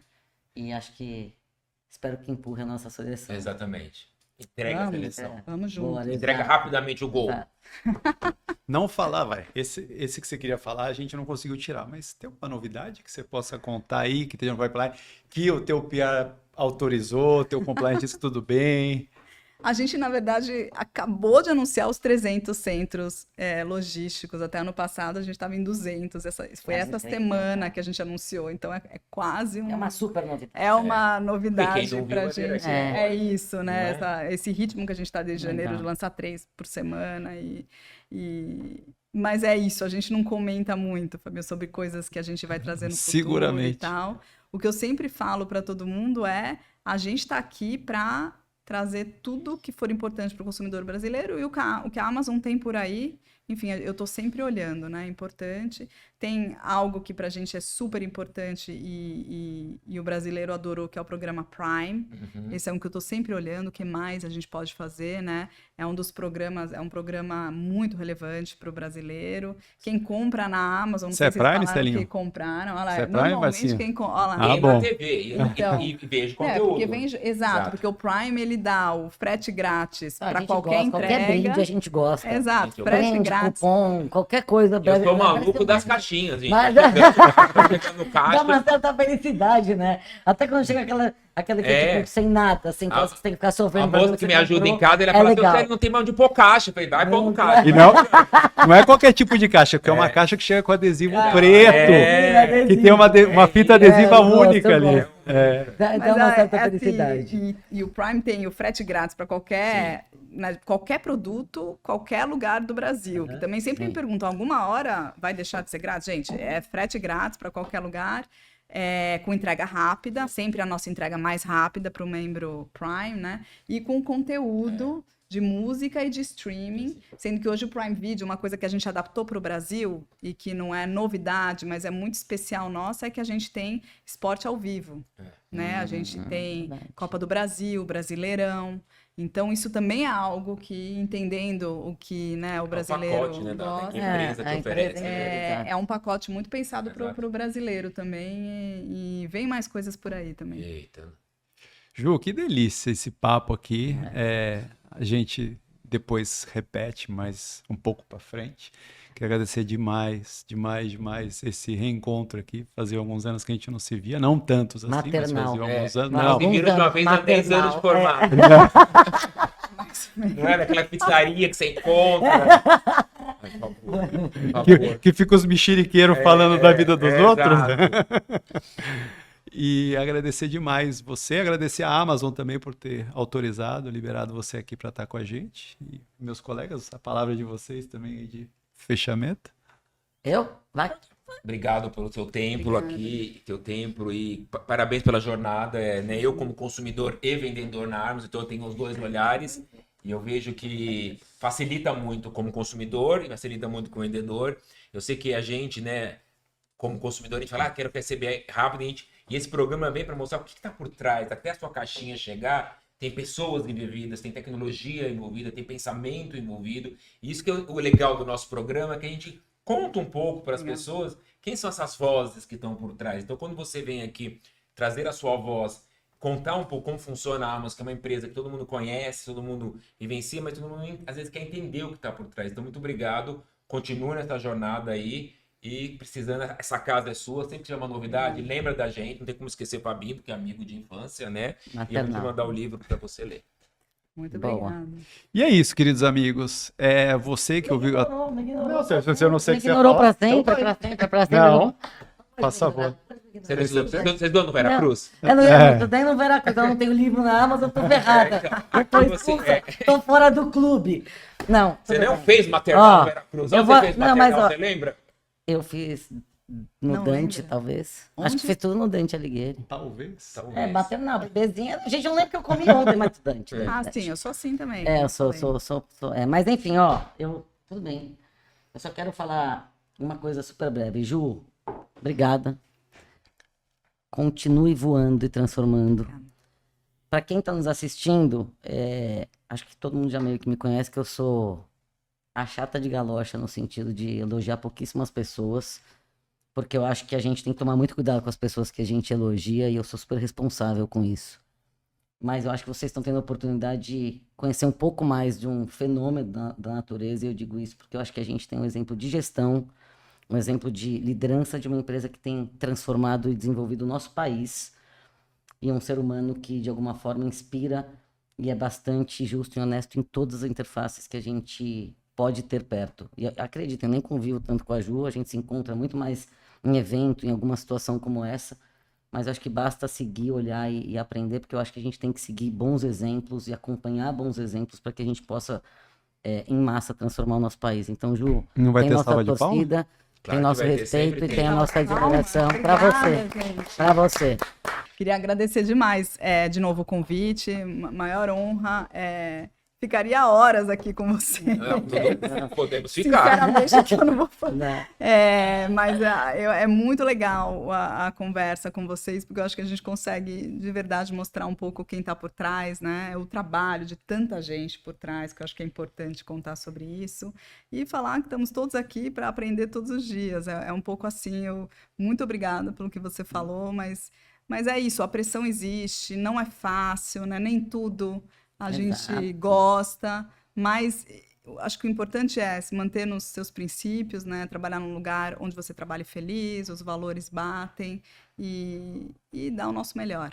e acho que espero que empurre a nossa seleção. Exatamente. Entrega a Vamos. seleção. Vamos junto. Boa, Entrega exato. rapidamente o gol. Exato. não falar, vai. Esse que você queria falar, a gente não conseguiu tirar. Mas tem uma novidade que você possa contar aí, que esteja no pipeline, que o teu PR autorizou, teu compliance disse que tudo bem. A gente, na verdade, acabou de anunciar os 300 centros logísticos. Até ano passado, a gente estava em 200. Foi Quase essa 30, semana que a gente anunciou. Então, é quase um... É uma super novidade. É uma novidade Quem não viu pra vai ver gente. aqui É isso, né? Não Esse ritmo que a gente está desde janeiro Legal. de lançar 3 por semana. Mas é isso, a gente não comenta muito, Fabio, sobre coisas que a gente vai trazer no futuro Seguramente. e tal. O que eu sempre falo para todo mundo é: a gente está aqui para trazer tudo que for importante para o consumidor brasileiro e o que a Amazon tem por aí. Enfim, eu estou sempre olhando, né? É importante. Tem algo que para a gente é super importante e o brasileiro adorou, que é o programa Prime. Uhum. Esse é um que eu estou sempre olhando, o que mais a gente pode fazer, né? É um dos programas, é um programa muito relevante para o brasileiro. Quem compra na Amazon, não Você sei é se vocês Prime, falaram Celinho? que compraram. Olha lá, Você é Prime, normalmente Marcinho? quem compra... Olha lá. Ah, Vem bom. na TV Então. e vejo É, conteúdo. porque vem, exato, porque o Prime ele dá o frete grátis A para gente qualquer gosta, entrega. qualquer brinde a gente gosta. Exato, Gente, frete Brinde, grátis. cupom, qualquer coisa. Eu sou maluco das caixinhas, gente. Mas- Chegando no Dá caixa. uma certa felicidade, né? Até quando chega aquela que É. tipo, sem nada, sem coisa que você tem que ficar A sofrendo. pra moça você que me ajuda em comprou. casa, ele É fala, legal. você não tem mais onde pôr caixa. Eu falei, vai pôr no caixa. E não é qualquer tipo de caixa, porque é uma caixa que chega com adesivo preto, que tem uma fita adesiva eu gosto, única eu ali. gosto. É. Dá uma certa assim, felicidade. e o Prime tem o frete grátis para qualquer produto, qualquer lugar do Brasil. Que também sempre me perguntam, alguma hora vai deixar de ser grátis? Gente, é frete grátis para qualquer lugar, com entrega rápida, sempre a nossa entrega mais rápida para o membro Prime, né? E com conteúdo de música e de streaming, sendo que hoje o Prime Video, uma coisa que a gente adaptou para o Brasil e que não é novidade, mas é muito especial nossa, é que a gente tem esporte ao vivo, né? A gente tem verdade. Copa do Brasil, Brasileirão. Então, isso também é algo que, entendendo o que, né, o brasileiro pacote, né, da gosta, empresa que a oferece. empresa é um pacote muito pensado Exato. para o brasileiro também e vem mais coisas por aí também. Eita. Ju, que delícia esse papo aqui. A gente depois repete mais um pouco para frente. Quero agradecer demais esse reencontro aqui. Fazia alguns anos que a gente não se via, não tantos assim, Maternal. mas fazia alguns anos. Mas Não, alguns Se viram de uma anos, vez há 10 anos de maternal, formato. Não é daquela pizzaria que você encontra. Ai, por favor, por favor. que fica os mexeriqueiros falando da vida dos outros. exato. E agradecer demais você, agradecer a Amazon também por ter autorizado, liberado você aqui para estar com a gente. E meus colegas, a palavra de vocês também aí de fechamento. Eu? Vai. Obrigado pelo seu tempo aqui, teu tempo e parabéns pela jornada. Né? Eu como consumidor e vendedor na Armos, então eu tenho os dois olhares e eu vejo que facilita muito como consumidor e facilita muito como vendedor. Eu sei que a gente, né, como consumidor, a gente fala, quero receber rápido, e esse programa vem para mostrar o que está por trás, até a sua caixinha chegar. Tem pessoas envolvidas, tem tecnologia envolvida, tem pensamento envolvido. E isso que é o legal do nosso programa, que a gente Conta um pouco para as pessoas quem são essas vozes que estão por trás. Então, quando você vem aqui trazer a sua voz, contar um pouco como funciona a Amazon, que é uma empresa que todo mundo conhece, todo mundo vivencia, mas todo mundo às vezes quer entender o que está por trás. Então, muito obrigado. Continue nessa jornada aí. E precisando, essa casa é sua, sempre que tiver uma novidade, lembra da gente, não tem como esquecer o Fabinho, que é amigo de infância, né? E eu vou te mandar o livro para você ler. Muito Boa. obrigada. E é isso, queridos amigos. É você que ouviu. Me ignorou. Não, Sérgio, você não sei o Me que você ignorou fala. pra sempre, pra sempre, pra sempre. Não, faz favor. Vocês estudam no Veracruz? Eu não estudei no Veracruz, eu não tenho livro na Amazon, eu tô ferrada. Eu tô expulsa, tô fora do clube. Não. Você tudo não bem. fez maternal Ó, no Veracruz? eu Onde vou- você fez não, maternal, mas, ó, você lembra? Eu fiz no Não Dante, lembra? talvez. Onde? Acho que fiz tudo no Dante Alighieri. Talvez. Talvez. É, maternal, bebezinha. Gente, eu não lembro que eu comi ontem, mas Dante. Ah, Dante. sim, eu sou assim também. É, eu como falei. sou. Mas enfim, ó, tudo bem. Eu só quero falar uma coisa super breve. Ju, obrigada. Continue voando e transformando. Para quem está nos assistindo, acho que todo mundo já meio que me conhece, que eu sou a chata de galocha no sentido de elogiar pouquíssimas pessoas, porque eu acho que a gente tem que tomar muito cuidado com as pessoas que a gente elogia e eu sou super responsável com isso. Mas eu acho que vocês estão tendo a oportunidade de conhecer um pouco mais de um fenômeno da natureza, e eu digo isso porque eu acho que a gente tem um exemplo de gestão, um exemplo de liderança de uma empresa que tem transformado e desenvolvido o nosso país, e um ser humano que, de alguma forma, inspira e é bastante justo e honesto em todas as interfaces que a gente pode ter perto. E acreditem, eu nem convivo tanto com a Ju, a gente se encontra muito mais em evento, em alguma situação como essa, mas acho que basta seguir, olhar e aprender, porque eu acho que a gente tem que seguir bons exemplos e acompanhar bons exemplos para que a gente possa, em massa, transformar o nosso país. Então, Ju, Não vai tem ter nossa salva de palmas? torcida, Claro tem que nosso vai ter, respeito sempre e tem. tem a nossa admiração para Obrigada, você. gente. Para você. Queria agradecer demais, de novo o convite, maior honra. Ficaria horas aqui com você. Não podemos ficar. Sinceramente, aqui eu não vou falar. Né? Mas é muito legal a conversa com vocês, porque eu acho que a gente consegue de verdade mostrar um pouco quem está por trás, né? O trabalho de tanta gente por trás, que eu acho que é importante contar sobre isso. E falar que estamos todos aqui para aprender todos os dias. É um pouco assim, muito obrigada pelo que você falou, mas é isso, a pressão existe, não é fácil, né? Nem tudo a gente Exato. gosta, mas eu acho que o importante é se manter nos seus princípios, né? Trabalhar num lugar onde você trabalhe feliz, os valores batem e dar o nosso melhor.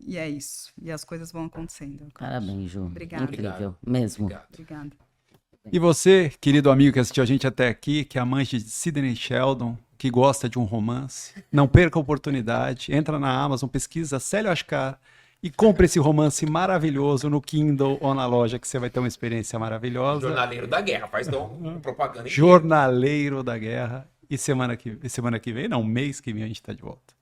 E é isso. E as coisas vão acontecendo. eu acho. Parabéns, Ju. Obrigada. Incrível, Obrigado. mesmo. Obrigado. Obrigada. E você, querido amigo que assistiu a gente até aqui, que é amante de Sidney Sheldon, que gosta de um romance, não perca a oportunidade, entra na Amazon, pesquisa Célio Ascar e compre esse romance maravilhoso no Kindle ou na loja, que você vai ter uma experiência maravilhosa. Jornaleiro da Guerra, faz propaganda. Jornaleiro da Guerra. E semana que vem, não, mês que vem a gente está de volta.